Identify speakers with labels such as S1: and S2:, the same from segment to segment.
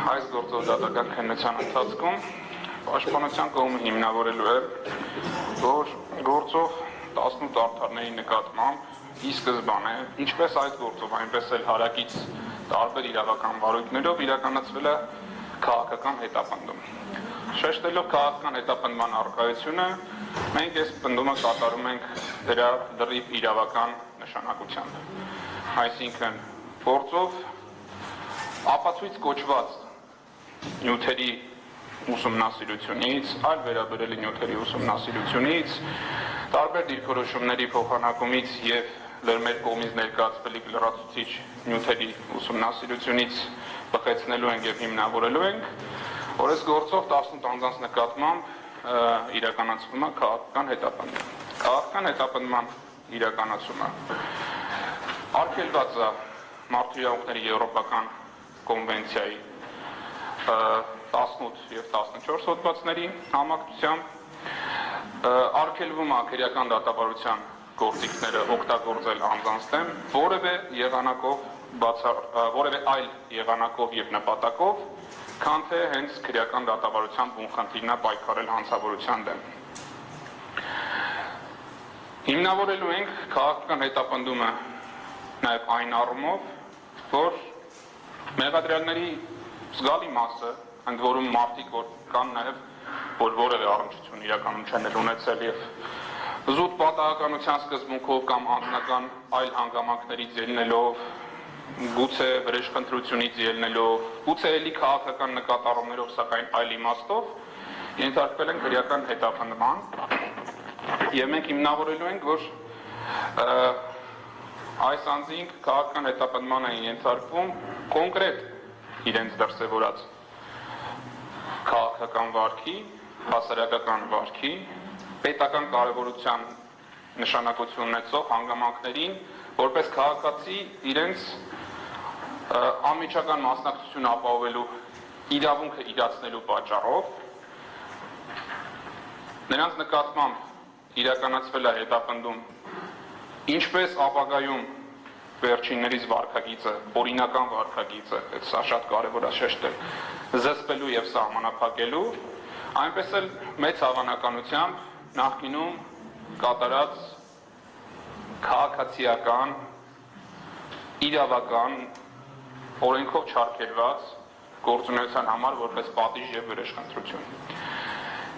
S1: Այս գործով դատական քննության ընթացքում Պաշտպանության կողմը հիմնավորելու է, որ գործով 18 արդարների նկատմամբ ի սկզբանե, ինչպես այս գործով, այնպես էլ հարակից տարբեր իրավական վարույթներով իրականացվել է քաղաքական հետապնդում։ Շեշտելով քաղաքական հետապնդման առկայությունը, մենք այս պնդումը կատարում ենք դրա լրիվ իրավական նշանակությամբ։ Այսինքն, գործով ապացույց կոչված նյութերի ուսումնասիրությունից, այլ վերաբերելի նյութերի ուսումնասիրությունից, տարբեր դիրքորոշումների փոխանակումից եւ մեր կողմից ներկայացվելիք լրացուցիչ նյութերի ուսումնասիրությունից բխեցնելու ենք եւ հիմնավորելու ենք, որ այս գործով 18 անձանց նկատմամբ իրականացվում է քաղաքական հետապնդում։ Քաղաքական հետապնդման իրականացումը արգելված է Մարդու իրավունքների եվրոպական կոնվենցիայի 18 եւ 14 հոդվածների համակցությամբ արգելվում է քրեական դատավարության գործիքները օգտագործել անձանց դեմ որևէ այլ եղանակով եւ նպատակով, քան թե հենց քրեական դատավարության բուն խնդիրն է պայքարել հանցավորության դեմ։ Հիմնավորելու ենք քաղաքական հետապնդումը նաեւ այն առումով, որ մեղադրյալների զգալի մասը, ընդ որում մարդիկ, որ կան նաև, որ որևէ առնչություն իրականում չեն ունեցել եւ զուտ պատահականության սկզբունքով կամ անձնական այլ հանգամանքներից ելնելով, գուցե վրեժխնդրությունից ելնելով, գուցե էլի քաղաքական նկատառումներով, սակայն այլ իմաստով ենթարկվել են քրեական հետապնդման եւ մենք հիմնավորելու ենք, որ այս անձինք քաղաքական հետապնդման են ենթարկվում կոնկրետ իրենց դրսևորած քաղաքական վարքի, հասարակական վարքի, պետական կարևորության նշանակություն ունեցող հանգամանքներին, որպես քաղաքացի իրենց անմիջական մասնակցություն ապահովելու իրավունքը իրացնելու պատճառով նրանց նկատմամբ իրականացվել է հետապնդում ինչպես ապագայում վերջիններից վարքագիծը, օրինական վարքագիծը, սա շատ կարևոր է շեշտել, զսպելու եւ սահմանափակելու, այնպես էլ մեծ հավանականությամբ նախկինում կատարած քաղաքացիական, իրավական, օրենքով չարգելված գործունեության համար որպես պատիժ եւ վրեժխնդրություն։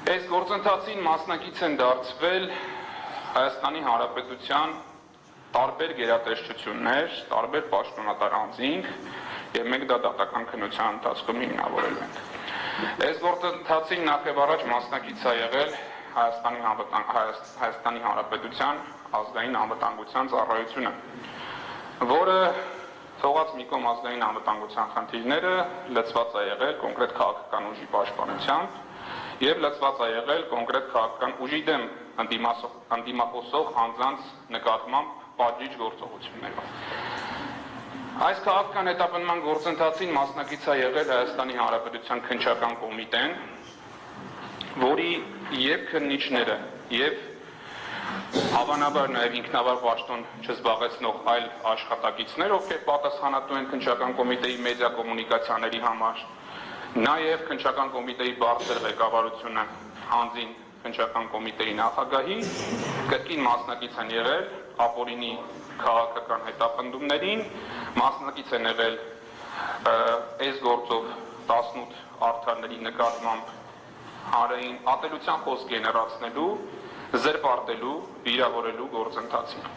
S1: Այս գործընթացին մասնակից են դարձվել Հայաստանի Հանրապետության տարբեր գերատեսչություններ, տարբեր պաշտոնատար անձինք եւ մենք դա դատական քննության ընթացքում հիմնավորելու ենք։ Այս գործընթացին նախ եւ առաջ մասնակից է եղել Հայաստանի Հանրապետության ազգային անվտանգության ծառայությունը, որը թողած մի կողմ ազգային անվտանգության խնդիրները լծված է եղել կոնկրետ քաղաքական ուժի պաշտպանությամբ եւ լծված է եղել կոնկրետ քաղաքական ուժի դեմ ընդդիմախոսող անձանց նկատմամբ պատժիչ գործողություններով։ Այս քաղաքական հետապնդման գործընթացին մասնակից է եղել Հայաստանի Հանրապետության քննչական կոմիտեն, որի եւ քննիչները եւ հավանաբար նաեւ ինքնավար պաշտոն չզբաղեցնող այլ աշխատակիցներ, ովքեր պատասխանատու են քննչական կոմիտեի մեդիա կոմունիկացիաների համար, նաեւ քննչական կոմիտեի բարձր ղեկավարությունը հանձին քննչական կոմիտեի նախագահի կրկին մասնակից են եղել ապօրինի քաղաքական հետապնդումներին, մասնակից են եղել այս գործով 18 արդարների նկատմամբ հանրային ատելության խոսք գեներացնելու, զրպարտելու, վիրավորելու գործընթացին։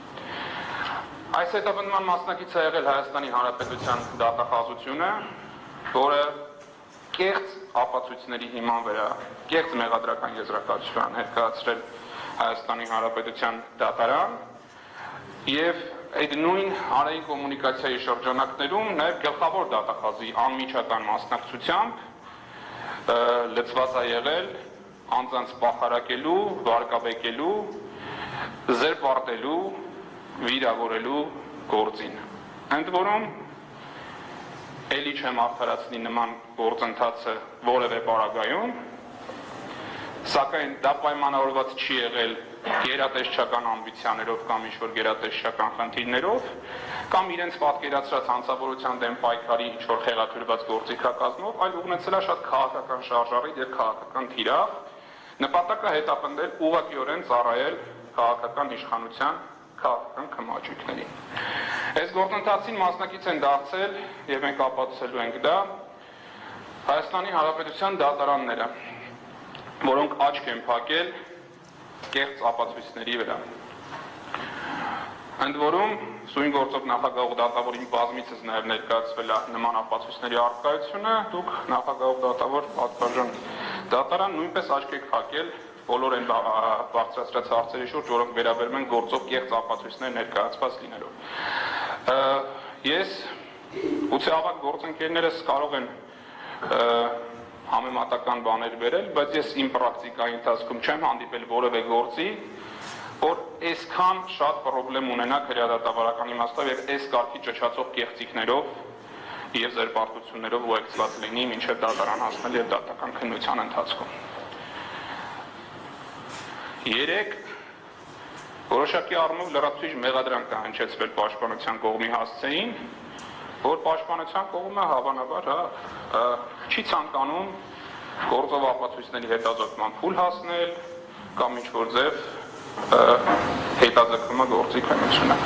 S1: Այս հետապնդման մասնակից է եղել Հայաստանի Հանրապետության դատախազությունը, որը կեղծ ապացույցների հիման վրա, կեղծ մեղադրական եզրակացության ներկայացրել Հայաստանի Հանրապետության դատարան եւ այդ նույն հանրային կոմունիկացիայի շրջանակներում նաեւ գլխավոր դատախազի անմիջական մասնակցությամբ լծված է եղել անձանց պախարակելու, վարկաբեկելու, զրպարտելու, վիրավորելու գործին։ Ընդ որում էլի չեմ արդարացնի նման գործընթացը որևէ պարագայում, սակայն դա պայմանավորված չի եղել գերատեսչական ամբիցիաներով կամ ինչ-որ գերատեսչական խնդիրներով, կամ իրենց պատկերացրած հանցավորության դեմ պայքարի ինչ-որ խեղաթյուրված գործիքակազմով, այլ ունեցել է շատ քաղաքական շարժառիթ եւ քաղաքական թիրախ, նպատակը հետապնդել ուղղակիորեն ծառայել քաղաքական իշխանության քաղաքական քմաճույքներին։ Այս գործընթացին մասնակից են դարձել եւ մենք ապացուցելու ենք դա Հայաստանի Հանրապետության դատարանները, որոնք աչք են փակել կեղծ ապացույցների վրա։ Ընդ որում սույն գործով նախագահող դատավորին բազմիցս նաև ներկայացվել է նման ապացույցների առկայությունը, դուք նախագահող դատավոր պատվարժան դատարան նույնպես աչք եք փակել բոլոր այն բարձրացրած հարցերի շուրջ, որոնք վերաբերում են գործով կեղծ ապացույցներ ներկայացված լինելով։ Ես գուցե ավագ գործընկերներս կարող են համեմատական բաներ վերել, բայց ես իմ պրակտիկայի ընթացքում չեմ հանդիպել որևէ գործի, որ այսքան շատ պրոբլեմ ունենաք հրադադատավարական իմաստով եւ այս կարգի ճճացող կեղծիքներով եւ զերպարտություններով ուղեկցված լինի մինչեւ դատարան հասնել եւ դատական քննության ընթացքում։ Երեք որոշակի առումով լրացուցիչ մեղադրանք է հնչեցվել պաշտպանության կողմի հասցեին, որ պաշտպանության կողմը հավանաբար չի ցանկանում գործով ապացույցների հետազոտման փուլ հասնել կամ ինչ-որ ձև հետաձգումը գործի քննությունը։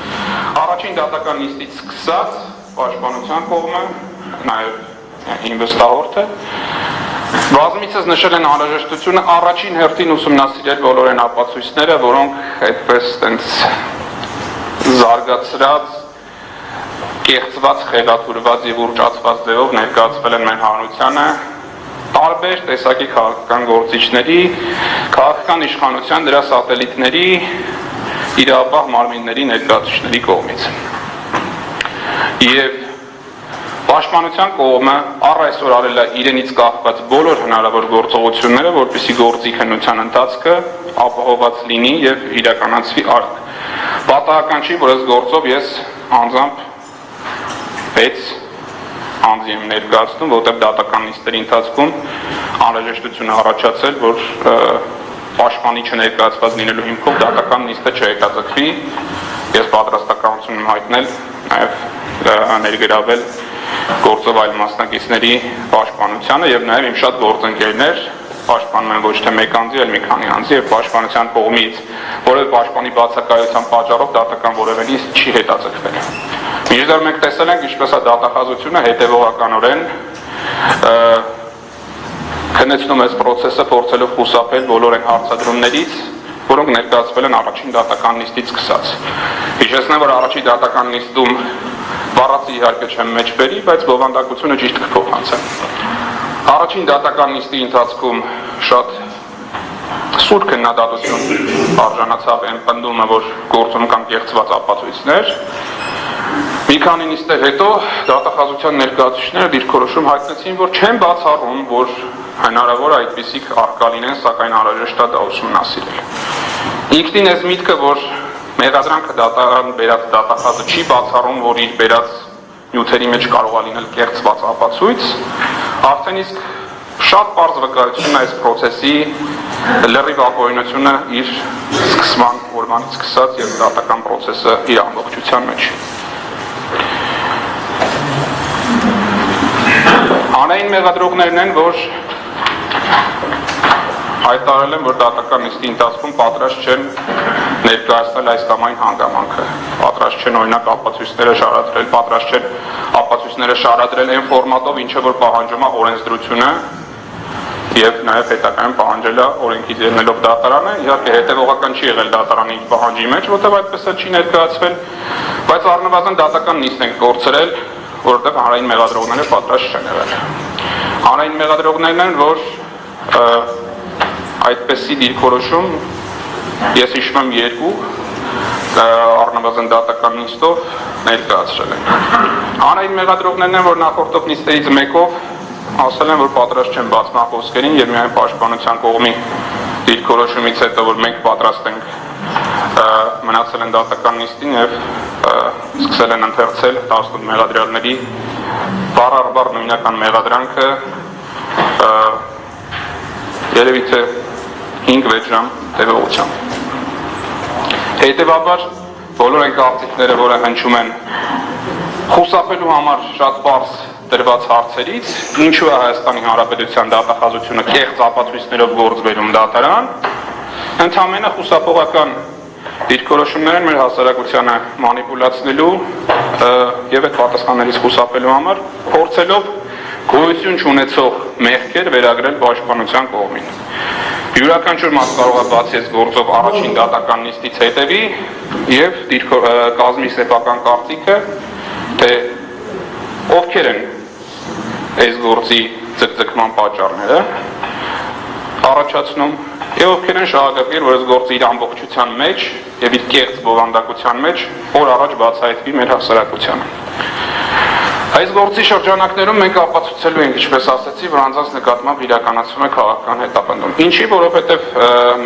S1: Առաջին դատական նիստից սկսած պաշտպանության կողմը, նաև ինվեստահորտը, բազմիցս նշել են անհրաժեշտությունը առաջին հերթին ուսումնասիրել բոլոր այն ապացույցները, որոնք այդպես տենց զարգացրած կեղծված, խեղաթյուրված եւ ուռճացված ձևով ներկայացվել են մեր հանրությանը տարբեր տեսակի քաղաքական գործիչների, քաղաքական իշխանության դրա սատելիտների, իրավապահ մարմինների ներկայացուցիչների կողմից։ Եվ պաշտպանության կողմը առ այսօր արել է իրենից կախված բոլոր հնարավոր գործողությունները, որպեսզի գործի քննության ընթացքը ապահովված լինի եւ իրականացվի արագ։ Պատահական չի, որ այս գործով ես անձամբ 6 անձի եմ ներկայացնում, որտեղ դատական նիստերի ընթացքում անհրաժեշտություն է առաջացել, որ պաշտպանիչը ներկայացված լինելու հիմքով դատական նիստը չհետաձգվի, ես պատրաստականություն եմ հայտնել նաև ներգրավել գործով այլ մասնակիցների պաշտպանությանը եւ նաև իմ շատ գործընկերներ պաշտպանում են ոչ թե մեկ անձի, այլ մի քանի անձի եւ պաշտպանության կողմից որևէ պաշտպանի բացակայության պատճառով դատական որևէ նիստ չի հետաձգվել։ Մինչդեռ մենք տեսել ենք ինչպես է դատախազությունը հետևողականորեն քննեցնում այս process-ը փորձելով խուսափել բոլոր այն հարցադրումներից, որոնք ներկայացվել են առաջին դատական նիստից սկսած։ Հիշեցնեմ, որ առաջին դատական նիստում բառացի իհարկե չեմ մեջ բերի, բայց բովանդակությունը ճիշտ կփոխանցեմ։ Առաջին դատական նիստի ընթացքում շատ սուր քննադատություն արժանացավ այն պնդումը, որ գործում կան կեղծված ապացույցներ։ Մի քանի նիստեր հետո դատախազության ներկայացուցիչները դիրքորոշում հայտնեցին, որ չեն բացառում, որ հնարավոր է այդպիսիք առկա լինեն, սակայն անհրաժեշտ է դա ուսումնասիրել։ Ինքնին այս միտքը, որ մեղադրանքը դատարան բերած դատախազը չի բացառում, որ իր բերած նյութերի մեջ կարող է լինել կեղծված ապացույց, արդեն իսկ շատ պարզ վկայությունն է այս process-ի լրիվ ապօրինությունը իր սկսման օրվանից սկսած եւ դատական process-ը իր ամբողջության մեջ։ Անային մեղադրողներն են, որ հայտարարել են, որ դատական նիստի ընթացքում պատրաստ չեն ներկայացնել այս կամ այն հանգամանքը, պատրաստ չեն օրինակ ապացույցները շարադրել, պատրաստ չեն ապացույցները շարադրել այն ֆորմատով, ինչը որ պահանջում է օրենսդրությունը եւ նաեւ հետագայում պահանջել է օրենքից ելնելով դատարանը, իհարկե հետեւողական չի եղել դատարանի պահանջի մեջ, որտեղ այդպես էլ չի ներկայացվել, բայց առնվազն դատական նիստ են կորցրել, որովհետեւ հանրային մեղադրողները պատրաստ չեն եղել։ Հանրային մեղադրողներն են, որ այդպեսի դիրքորոշում ես հիշում եմ երկու առնվազն դատական նիստով ներկայացրել են։ Հանրային մեղադրողներն են, որ նախորդող նիստերից մեկով ասել են, որ պատրաստ չեն բացման խոսքերին եւ միայն պաշտպանության կողմի դիրքորոշումից հետո, որ մենք պատրաստ ենք մնացել են դատական նիստին եւ սկսել են ընթերցել 18 մեղադրյալների բառ առ բառ նույնական մեղադրանքը երևի թե 5-6 ժամ տևողությամբ։ Հետևաբար բոլոր այն կարծիքները, որը հնչում են խուսափելու համար շատ պարզ դրված հարցերից, ինչու է Հայաստանի Հանրապետության դատախազությունը կեղծ ապացույցներով գործվելում դատարան, ընդամենը խուսափողական դիրքորոշումներ են մեր հասարակությանը մանիպուլացնելու եւ այդ պատասխաններից խուսափելու համար փորձելով գոյություն չունեցող մեղքեր վերագրել պաշտպանության կողմին։ Յուրաքանչյուր մաս կարող է բացի այս գործով առաջին դատական նիստից հետևի եւ կազմի սեփական կարծիքը, թե ովքեր են այս գործի ձգձգման պատճառները առաջացնում եւ ովքեր են շահագրգիռ, որ այս գործը իր ամբողջության մեջ եւ իր կեղծ բովանդակության մեջ օր առաջ բացահայտվի մեր հասարակությանը։ Այս գործի շրջանակներում մենք ապացուցելու ենք, ինչպես ասացի, որ անձանց նկատմամբ իրականացում է քաղաքական հետապնդում։ Ինչի, որովհետև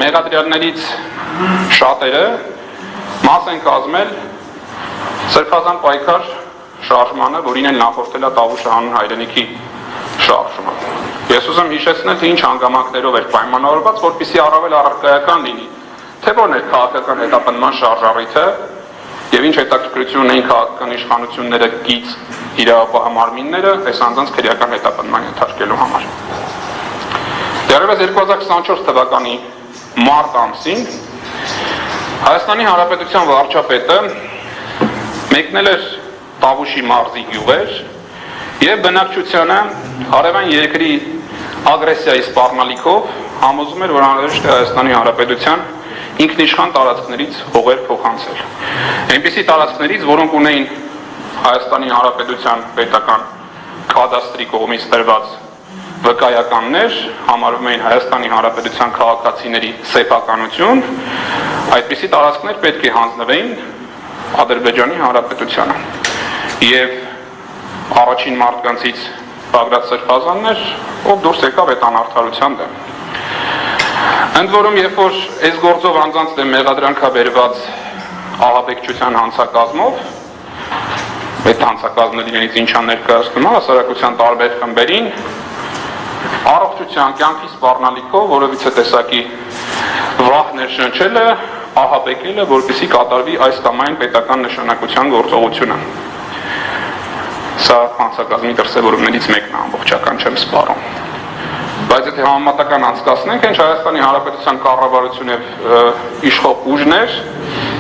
S1: մեղադրյալներից շատերը մաս են կազմել Սրբազան պայքար շարժմանը, որին էլ նախորդել է Տավուշը հանուն հայրենիքի շարժումը։ Ես ուզում հիշեցնել, թե ինչ հանգամանքներով էր պայմանավորված, որպեսզի առավել առարկայական լինի, թե որն է քաղաքական հետապնդման շարժառիթը եւ ինչ հետաքրքրություն ունեն քաղաքական իշխանությունները գից իրավապահ մարմինները այս անձանց քրեական հետապնդման ենթարկելու համար։ Դեռևս 2024 թվականի մարտ ամսին Հայաստանի Հանրապետության վարչապետը մեկնել էր Տավուշի մարզի գյուղեր եւ բնակչությանը հարևան երկրի ագրեսիայի սպառնալիքով համոզում էր, որ անհրաժեշտ է Հայաստանի Հանրապետության ինքնիշխան տարածքներից հողեր փոխանցել։ Այնպիսի տարածքներից, որոնք ունեին Հայաստանի Հանրապետության պետական կադաստրի կողմից տրված վկայականներ, համարվում էին Հայաստանի Հանրապետության քաղաքացիների սեփականություն, այդպիսի տարածքներ պետք է հանձնվեին Ադրբեջանի Հանրապետությանը։ Եվ առաջին մարդկանցից Բագրատ Սրբազանն էր, ով դուրս եկավ այդ անարդարության դեմ։ Ընդ որում, երբ որ այս գործով անձանց դեմ մեղադրանք է բերված ահաբեկչության հանցակազմով, այդ հանցակազմը իրենից ինչա ներկայացնում է հասարակության տարբեր խմբերին, առողջության կյանքի սպառնալիքով որևիցե տեսակի վախ ներշնչելը, ահաբեկելը, որպեսզի կատարվի այս կամ այն պետական նշանակության գործողությունը։ Սա հանցակազմի դրսևորումներից մեկն է, ամբողջական չեմ սպառում։ Բայց եթե համեմատական անցկացնենք, ինչ Հայաստանի Հանրապետության կառավարություն եւ իշխող ուժներ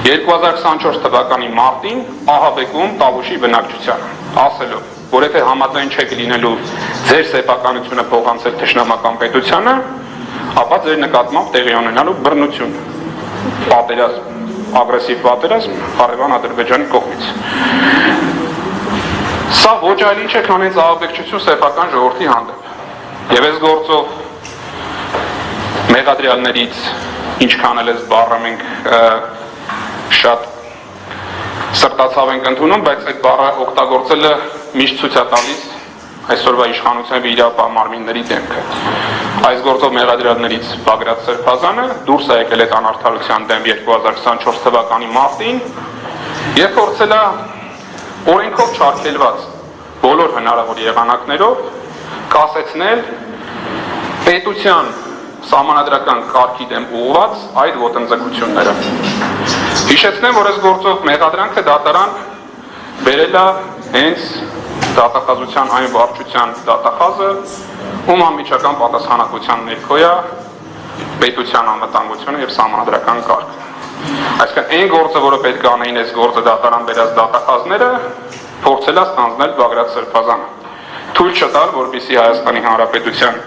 S1: 2024 թվականի մարտին ահաբեկում Տավուշի բնակչությանը, ասելով, որ եթե համաձայն չեք լինելու ձեր սեփականությունը փոխանցել թշնամական պետությանը, ապա ձեր նկատմամբ տեղի ունենալու բռնություն, պատերազմ, ագրեսիվ պատերազմ հարևան Ադրբեջանի կողմից։ Սա ոչ այլ ինչ է, քան հենց ահաբեկչություն սեփական ժողովրդի հանդեպ։ Եվ այս գործով մեղադրյալներից ինչքան էլ այս բառը մենք շատ սրտացավ ենք ընդունում, բայց այդ բառը օգտագործելը միշտ ցույց է տալիս այսօրվա իշխանության իրավապահ մարմինների դեմքը։ Այս գործով մեղադրյալներից Բագրատ Սրբազանը դուրս է եկել այդ անարդարության դեմ 2024 թվականի մարտին եւ փորձել է օրենքով չարգելված բոլոր հնարավոր եղանակներով կասեցնել պետության սահմանադրական կարգի դեմ ուղղված այդ ոտնձգությունները։ Հիշեցնեմ, որ այս գործով մեղադրանքը դատարան բերել է հենց դատախազության այն վարչության դատախազը, ում անմիջական պատասխանատվության ներքո է պետության անվտանգությունը եւ սահմանադրական կարգը։ Այսինքն այն գործը, որը պետք է անեին այս գործը դատարան բերած դատախազները, փորձել է ստանձնել Բագրատ Սրբազանը։ Թույլ չտալ, որպեսզի Հայաստանի Հանրապետության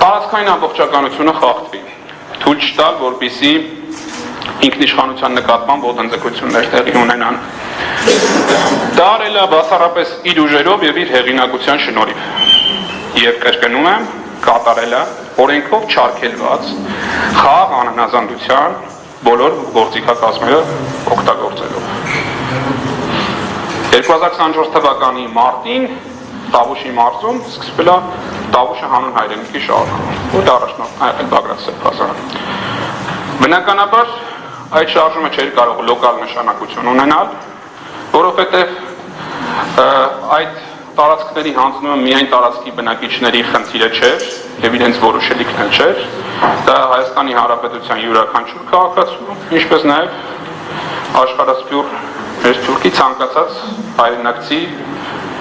S1: տարածքային ամբողջականությունը խախտվի։ Թույլ չտալ, որպեսզի ինքնիշխանության նկատմամբ ոտնձգություններ տեղի ունենան։ Դա արել է բացառապես իր ուժերով եւ իր հեղինակության շնորհիվ։ Եվ կրկնում եմ, կատարել է օրենքով չարգելված խաղաղ անհնազանդության բոլոր գործիքակազմերը օգտագործելով։ 2024 թվականի մարտին Տավուշի մարզում սկսվել է Տավուշը հանուն հայրենիքի շարժումը, որը առաջնորդն է եղել Բագրատ Սրբազանը։ Բնականաբար այդ շարժումը չէր կարող լոկալ նշանակություն ունենալ, որովհետև այդ տարածքների հանձնումը միայն տարածքի բնակիչների խնդիրը չէր եւ իրենց որոշելիքն էլ չէր, դա Հայաստանի Հանրապետության յուրաքանչյուր քաղաքացու, ինչպես նաեւ աշխարհասփյուռ մեր Թուրքի ցանկացած հայրենակցի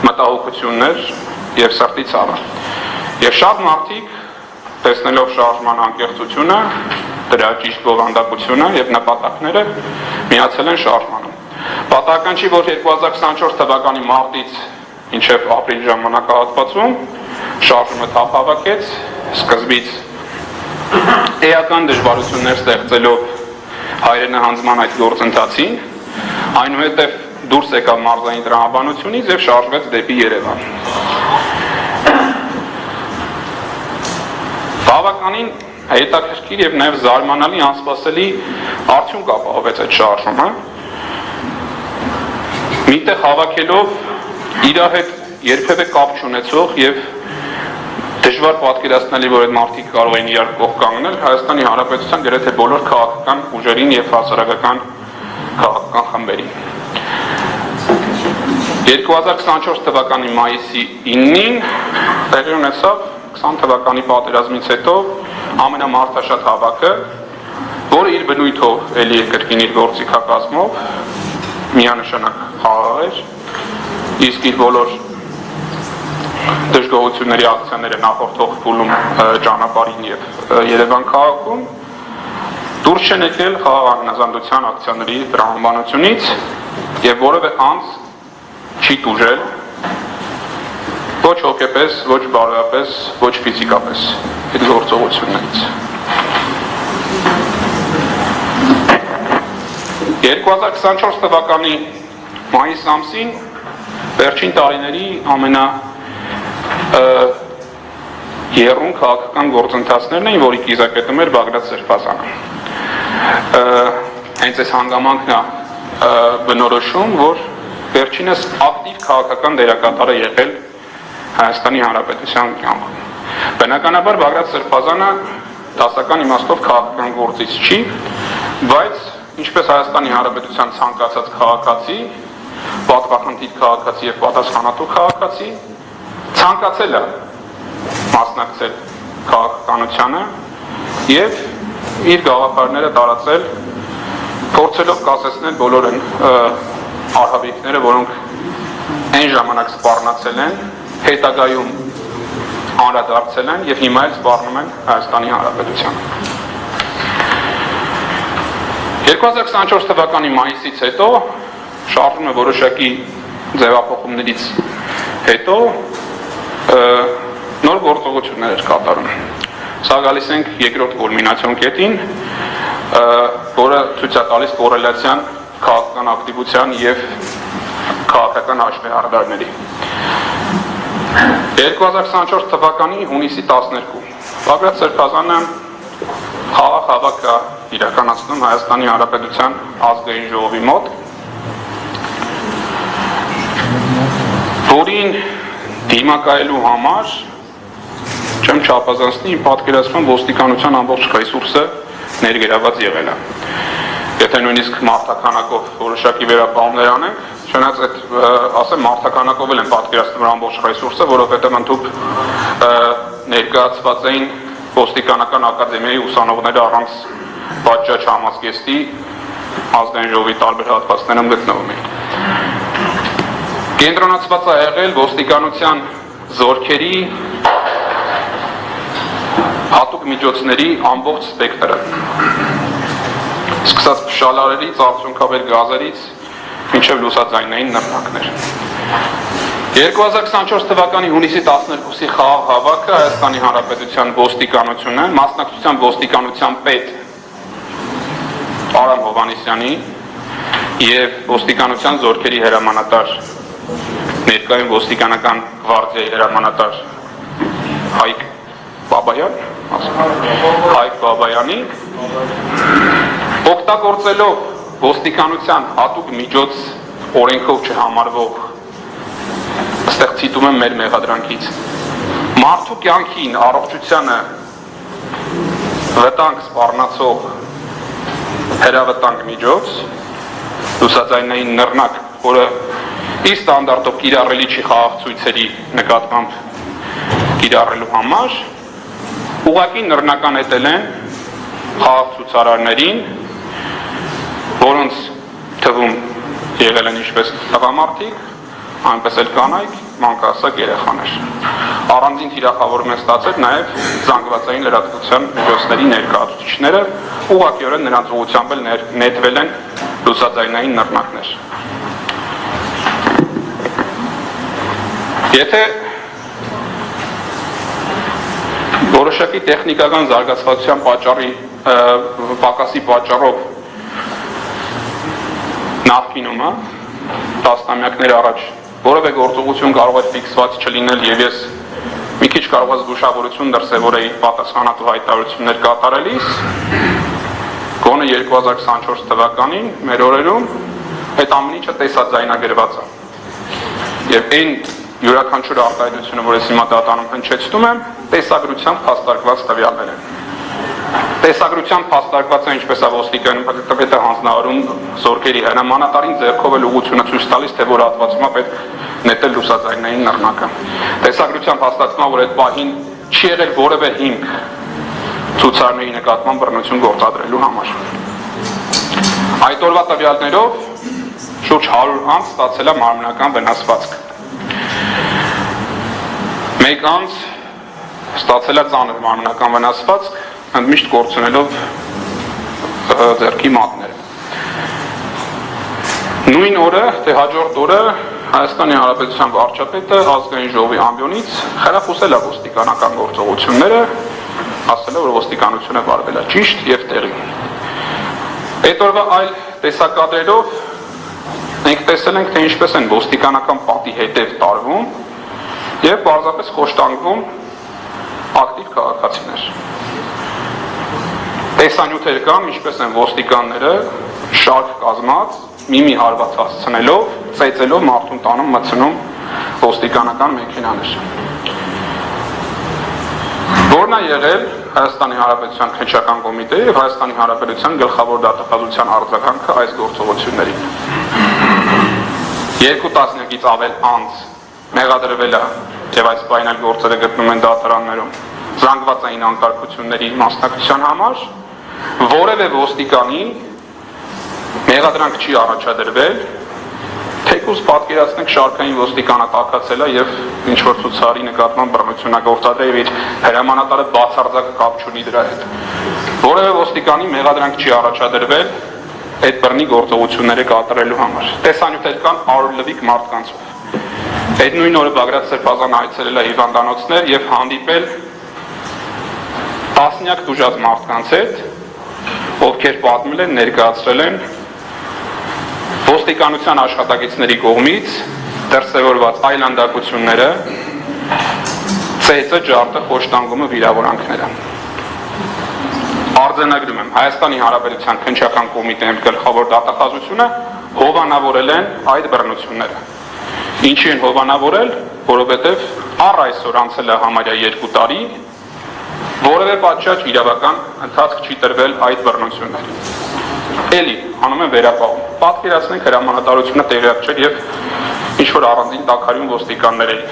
S1: մտահոգություններ եւ սրտի ցավը։ Եվ շատ մարդիկ տեսնելով շարժման անկեղծությունը, դրա ճիշտ բովանդակությունը եւ նպատակները միացել են շարժմանը։ Պատահական չի, որ 2024 թվականի մարտից մինչև ապրիլ ժամանակահատվածում շարժումը թափ հավաքեց, սկզբից էական դժվարություններ ստեղծելով հայրենահանձման այդ գործընթացին, այնուհետև դուրս եկավ մարզային տրամաբանությունից եւ շարժվեց դեպի Երևան։ Բավականին հետաքրքիր եւ նաեւ զարմանալի անսպասելի արդյունք ապահովեց այդ շարժումը։ Միտեղ հավաքելով իր հետ երբևէ կապ չունեցող եւ դժվար պատկերացնելի, որ այդ մարդիկ կարող են իրար կողք կանգնել Հայաստանի Հանրապետության գրեթե բոլոր քաղաքական ուժերին եւ հասարակական քաղաքական խմբերին։ 2024 թվականի մայիսի 9-ին տեղի ունեցավ 20 թվականի պատերազմից հետո ամենամարդաշատ հավաքը, որը իր բնույթով էլի կրկին իր գործիքակազմով միանշանակ խաղաղ էր, իսկ իր բոլոր դժգոհությունների ակցիաները նախորդող փուլում ճանապարհին եւ Երևան քաղաքում դուրս չեն եկել խաղաղ անհնազանդության ակցիաների տրամաբանությունից եւ որևէ անձ չի տուժել ոչ հոգեպես, ոչ բարոյապես, ոչ ֆիզիկապես այդ գործողություններից։ 2024 թվականի մայիս ամսին վերջին տարիների եռուն քաղաքական գործընթացներն էին, որի կիզակետում էր Բագրատ Սրբազանը։ Հենց այս հանգամանքն է բնորոշում, որ վերջինս ակտիվ քաղաքական դերակատար է եղել Հայաստանի Հանրապետության կյանքում։ Բնականաբար Բագրատ Սրբազանը դասական իմաստով քաղաքական գործիչ չի, բայց ինչպես Հայաստանի Հանրապետության ցանկացած քաղաքացի, պատվախնդիր քաղաքացի եւ պատասխանատու քաղաքացի, ցանկացել է մասնակցել քաղաքականությանը եւ իր գաղափարները տարածել, փորձելով կասեցնել բոլոր այն արհավիրքները, որոնք այն ժամանակ սպառնացել են, հետագայում անդրադարձել են եւ հիմա էլ սպառնում են Հայաստանի Հանրապետությանը։ 2024 թվականի մայիսից հետո շարժումը որոշակի ձևափոխումներից հետո նոր գործողություններ էր կատարում։ Սա գալիս ենք երկրորդ կուլմինացիոն կետին, որը ցույց է տալիս կորելացիան քաղաքական ակտիվության եւ քաղաքական հաշվեհարդարների։ 2024 թվականի հունիսի 12 Բագրատ Սրբազանը խաղաղ հավաք է իրականացնում Հայաստանի Հանրապետության ազգային ժողովի մոտ, որին դիմակայելու համար չեմ չափազանցնի իմ պատկերացման ոստիկանության ամբողջ ռեսուրսը ներգրաված եղել է։ Եթե նույնիսկ մարդականակով որոշակի վերապահումներ անենք, չնայած այդ ասեմ մարդականակով էլ են պատկերացնում ամբողջ ռեսուրսը, որովհետև ընդհուպ ներկայացված էին ոստիկանական ակադեմիայի ուսանողները առանց պատշաճ համազգեստի ազգային ժողովի տարբեր հատվածներում գտնվում էին։ Կենտրոնացված է եղել ոստիկանության զորքերի հատուկ միջոցների ամբողջ սպեկտրը, սկսած փշալարերից, արդյունքաբեր գազերից, մինչև լուսաձայնային նռնակներ։ 2024 թվականի հունիսի 12-ի խաղաղ հավաքը Հայաստանի Հանրապետության ոստիկանությունը, մասնակցությամբ ոստիկանության պետ Արամ Հովհաննիսյանի եւ ոստիկանության զորքերի հրամանատար ներկայում ոստիկանական գվարդիայի հրամանատար Հայկ Բաբայանի օգտագործելով ոստիկանության հատուկ միջոց օրենքով չհամարվող, այստեղ ցիտում եմ մեր մեղադրանքից, մարդու կյանքին, առողջությանը վտանգ սպառնացող հրավտանգ միջոց, լուսաձայնային նռնակ, որը ի ստանդարտով կիրառելի չի խաղաղ ցույցերի նկատմամբ կիրառելու համար, ուղղակի նռնականետել են խաղաղ ցուցարարներին, որոնց թվում եղել են ինչպես տղամարդիկ, այնպես էլ կանայք, մանկահասակ երեխաներ։ Առանձին թիրախավորում են ստացել նաև զանգվածային լրատվության միջոցների ներկայացուցիչները, ուղղակիորեն նրանց ուղղությամբ էլ նետվել են լուսաձայնային նռնակներ։ Եթե որոշակի տեխնիկական զարգացվածության պակասի պատճառով նախկինում տասնամյակներ առաջ որևէ գործողություն կարող է ֆիքսված չլինել եւ ես մի քիչ կարող եմ զգուշավորություն դրսևորեի պատասխանատու հայտարարություններ կատարելիս, գոնե 2024 թվականին մեր օրերում այդ ամեն ինչը տեսաձայնագրված է։ Եվ այն յուրաքանչյուր արտահայտությունը, որ ես հիմա դատանում հնչեցնում եմ, տեսագրությամբ փաստարկված տվյալներ են։ Տեսագրությամբ փաստարկված է ինչպես է ոստիկանում պետք է հանձնարարում զորքերի հրամանատարին ձեռքով էլ ուղղությունը ցույց տալիս, թե որ հատվածում է պետք նետել լուսաձայնային նռնակը։ Տեսագրությամբ հաստատվում է, որ այդ պահին չի եղել որևէ հիմք ցուցարարների նկատմամբ բռնություն գործադրելու համար։ Այդ օրվա տվյալներով շուրջ 100 անձ ստացել է մարմնական վնասվածք։ Մեկ անձ ստացել է ծանր մարմնական վնասվածք, ընդմիշտ կորցնելով ձեռքի մատները։ Նույն օրը, թե հաջորդ օրը Հայաստանի Հանրապետության վարչապետը ազգային ժողովի ամբիոնից խրախուսել է ոստիկանական գործողությունները, ասել է, որ ոստիկանությունը վարվել է ճիշտ եւ տեղի։ Այդ օրվա այլ տեսակադրերով մենք տեսել ենք, թե ինչպես են ոստիկանական պատի հետև տարվում եւ պարզապես խոշտանգվում ակտիվ քաղաքացիներ։ Տեսանյութեր կան, ինչպես են ոստիկանները շարք կազմած, մի հարված հասցնելով, ծեծելով մարդուն տանում մտցնում ոստիկանական մեքենաներ։ Որն է եղել Հայաստանի Հանրապետության քննչական կոմիտեի եւ Հայաստանի Հանրապետության գլխավոր դատախազության արձագանքը այս գործողություններին։ 2 տասնյակից ավել անձ մեղադրվել է եւ այս պայմանալ գործերը գտնում են դատարաններում զանգվածային անկարգությունների մասնակցության համար, որևէ ոստիկանի մեղադրանք չի առաջադրվել, թեկուզ պատկերացնենք շարքային ոստիկանը տաքացել է եւ ինչ որ ցուցարարի նկատմամբ բռնություն է գործադրել եւ իր հրամանատարը բացարձակ կապ չունի դրա հետ։ Որևէ ոստիկանի մեղադրանք չի առաջադրվել այդ բռնի գործողությունները կատարելու համար։ Տեսանյութեր կան արորլվիկ մարդկանցով։ Այդ նույն օրը Բագրատ Սրբազանը այցելել է հիվանդանոցներ եւ հանդիպել տասնյակ տուժած մարդկանց հետ, ովքեր պատմել են, ներկայացրել են ոստիկանության աշխատակիցների կողմից դրսևորված այլանդակությունները, ծեծը, ջարդը, խոշտանգումը, վիրավորանքները։ Արձանագրում եմ, Հայաստանի Հանրապետության քննչական կոմիտեի գլխավոր դատախազությունը հովանավորել են այդ բռնությունները։ Ինչի են հովանավորել, որովհետև առ այսօր անցել է համարյա 2 տարի, որևէ պատշաճ իրավական ընթացք չի տրվել այդ բռնություններին։ Էլի անում են վերապահում։ Պատկերացնենք հրամանատարությունը տեղյակ չէր եւ ինչ որ առանձին տաքարյուն ոստիկաններ էին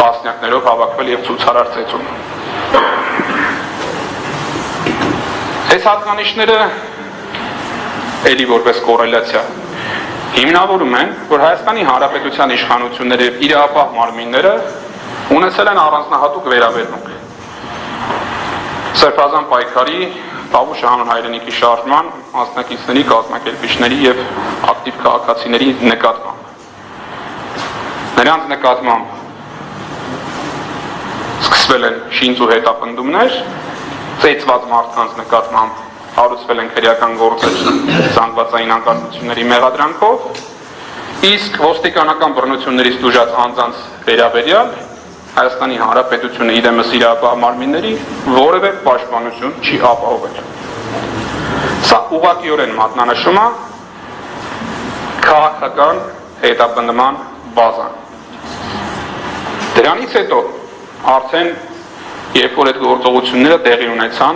S1: տասնյակներով հավաքվել եւ ցուցարար ծեծում։ Այս հատկանիշները էլի որպես կորելացիա հիմնավորում են, որ Հայաստանի Հանրապետության իշխանությունները եւ իրավապահ մարմինները ունեցել են առանձնահատուկ վերաբերմունք Սրբազան պայքարի, Տավուշ հանուն հայրենիքի շարժման, մասնակիցների, կազմակերպիչների եւ ակտիվ քաղաքացիների նկատմամբ։ Նրանց նկատմամբ սկսվել են շինծ ու հետապնդումներ, ծեծված մարդկանց նկատմամբ հարուցվել են քրեական գործեր զանգվածային անկարգությունների մեղադրանքով, իսկ ոստիկանական բռնություններից տուժած անձանց վերաբերյալ Հայաստանի Հանրապետությունը իրենս իրավապահ մարմինների որևէ պաշտպանություն չի ապահովել։ Սա ուղղակիորեն մատնանշում է քաղաքական հետապնդման բազան։ Դրանից հետո արդեն երբ որ այդ գործողությունները տեղի ունեցան,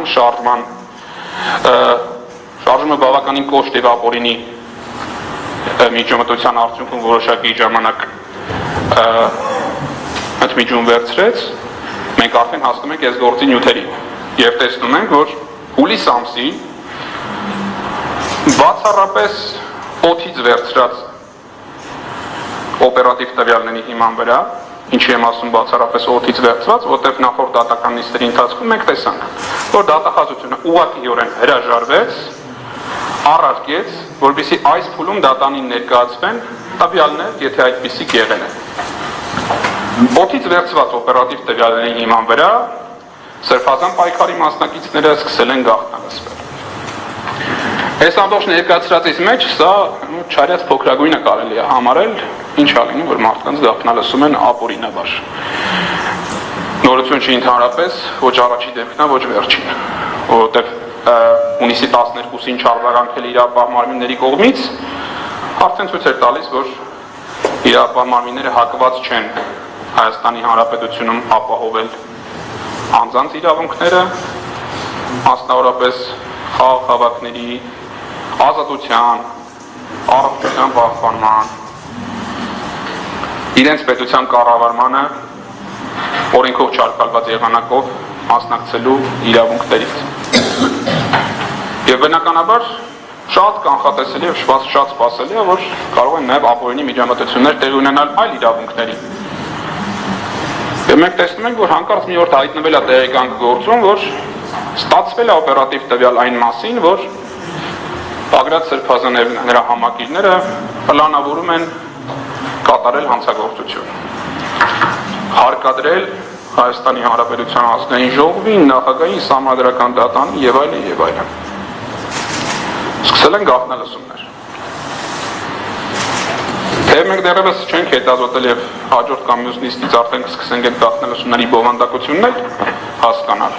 S1: շարժումը բավականին կոշտ եւ ապօրինի միջամտության արդյունքում որոշակի ժամանակ ընդմիջում վերցրեց, մենք արդեն հասնում ենք այս գործի նյութերին եւ տեսնում ենք, որ հուլիս ամսին բացառապես օդից վերցրած օպերատիվ տվյալների հիման վրա, ինչի եմ ասում բացառապես օդից վերցված, որտեղ նախորդ դատական նիստերի ընթացքում մենք տեսանք, որ դատախազությունը ուղղակիորեն հրաժարվեց, առարկեց, որպեսզի այս փուլում դատանին ներկայացվեն տվյալներ, եթե այդպիսիք եղել են։ Օդից վերցված օպերատիվ տվյալների հիման վրա Սրբազան պայքարի մասնակիցները սկսել են գաղտնալսվել։ Այս ամբողջ ներկայացրածից մեջ սա չարյաց փոքրագույնը կարելի է համարել, ինչ ալինի, որ մարդկանց գաղտնալսում են ապօրինաբար։ Նորություն չի ընդհանրապես, ոչ առաջի դեպքն է, ոչ վերջին, որովհետև հունիսի 12-ին չարվարանքել իրապահ մարմինների կողմից արդեն ցույց էր տալիս, որ իրապահ մարմինները հակված չեն Հայաստանի Հանրապետությունում ապահովել անձանց իրավունքները, մասնավորապես խաղ հավաքների ազատության, առողջության պահպանման, իրենց պետության կառավարմանը օրենքով չարգելված եղանակով մասնակցելու իրավունքներից։ Եվ բնականաբար շատ կանխատեսելի եւ շատ սպասելի է, որ կարող են նաեւ ապօրինի միջամտություններ տեղի ունենալ այլ իրավունքների։ Եվ մենք տեսնում ենք, որ հանկարծ մի օր հայտնվել է տեղեկանք գործում, որ ստացվել է օպերատիվ տվյալ այն մասին, որ Բագրատ Սրբազան եւ նրա համակիրները պլանավորում են կատարել հանցագործություն։ Հարկադրել Հայաստանի Հանրապետության ազգային ժողովին, նախագահին, սահմանադրական դատարանին եւ այլն եւ այլն։ Սկսել են գաղտնալսումներ։ Թեև մենք դեռևս չենք հետազոտել եւ հաջորդ կամ մյուս նիստից արդեն կսկսենք այդ գաղտնալսումների բովանդակությունն հասկանալ,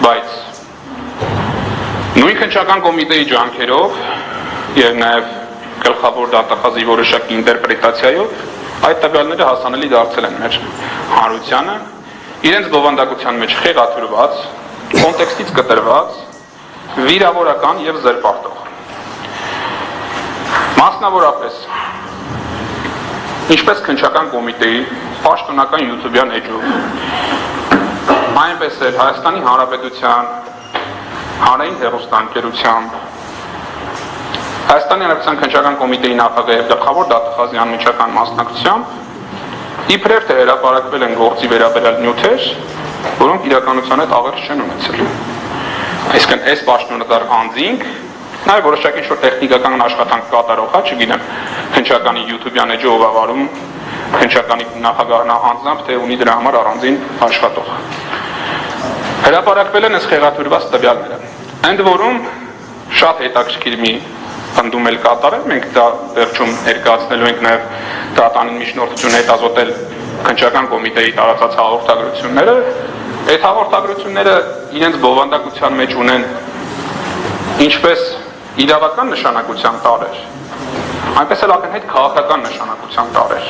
S1: բայց նույն քննչական կոմիտեի ջանքերով եւ նաեւ գլխավոր դատախազի որոշակի ինտերպրետացիայով այդ տվյալները հասանելի դարձել են մեր հանրությանը, իրենց բովանդակության մեջ խեղաթյուրված, կոնտեքստից կտրված, վիրավորական եւ զրպարտող։ Մասնավորապես ինչպես քննչական կոմիտեի պաշտոնական YouTube-յան էջով, այնպես էլ Հայաստանի Հանրապետության հանրային հեռուստաընկերությամբ, Հայաստանի Հանրապետության քննչական կոմիտեի նախագահի եւ գլխավոր դատախազի անմիջական մասնակցությամբ իբրև թե հրապարակվել են գործի վերաբերյալ նյութեր, որոնք իրականության հետ աղերս չեն ունեցել։ Այսինքն այս պաշտոնատար անձինք նաև որոշակի ինչ-որ տեխնիկական աշխատանք կատարող է, չգիտեմ, քննչականի YouTube-յան էջը ով ավարում, քննչականի նախագահն անձամբ, թե ունի դրա համար առանձին աշխատող։ Հրապարակվել են այս խեղաթյուրված տվյալները։ Ընդ որում շատ հետաքրքիր մի ընդդում էլ կատարել, մենք դա վերջում ներկայացնելու ենք նաև դատարանին միջնորդություն հետազոտել քննչական կոմիտեի տարածած հաղորդագրությունները։ Այդ հաղորդագրությունները իրենց բովանդակության մեջ ունեն ինչպես իրավական նշանակության տարեր, այնպես էլ ակնհայտ քաղաքական նշանակության տարեր։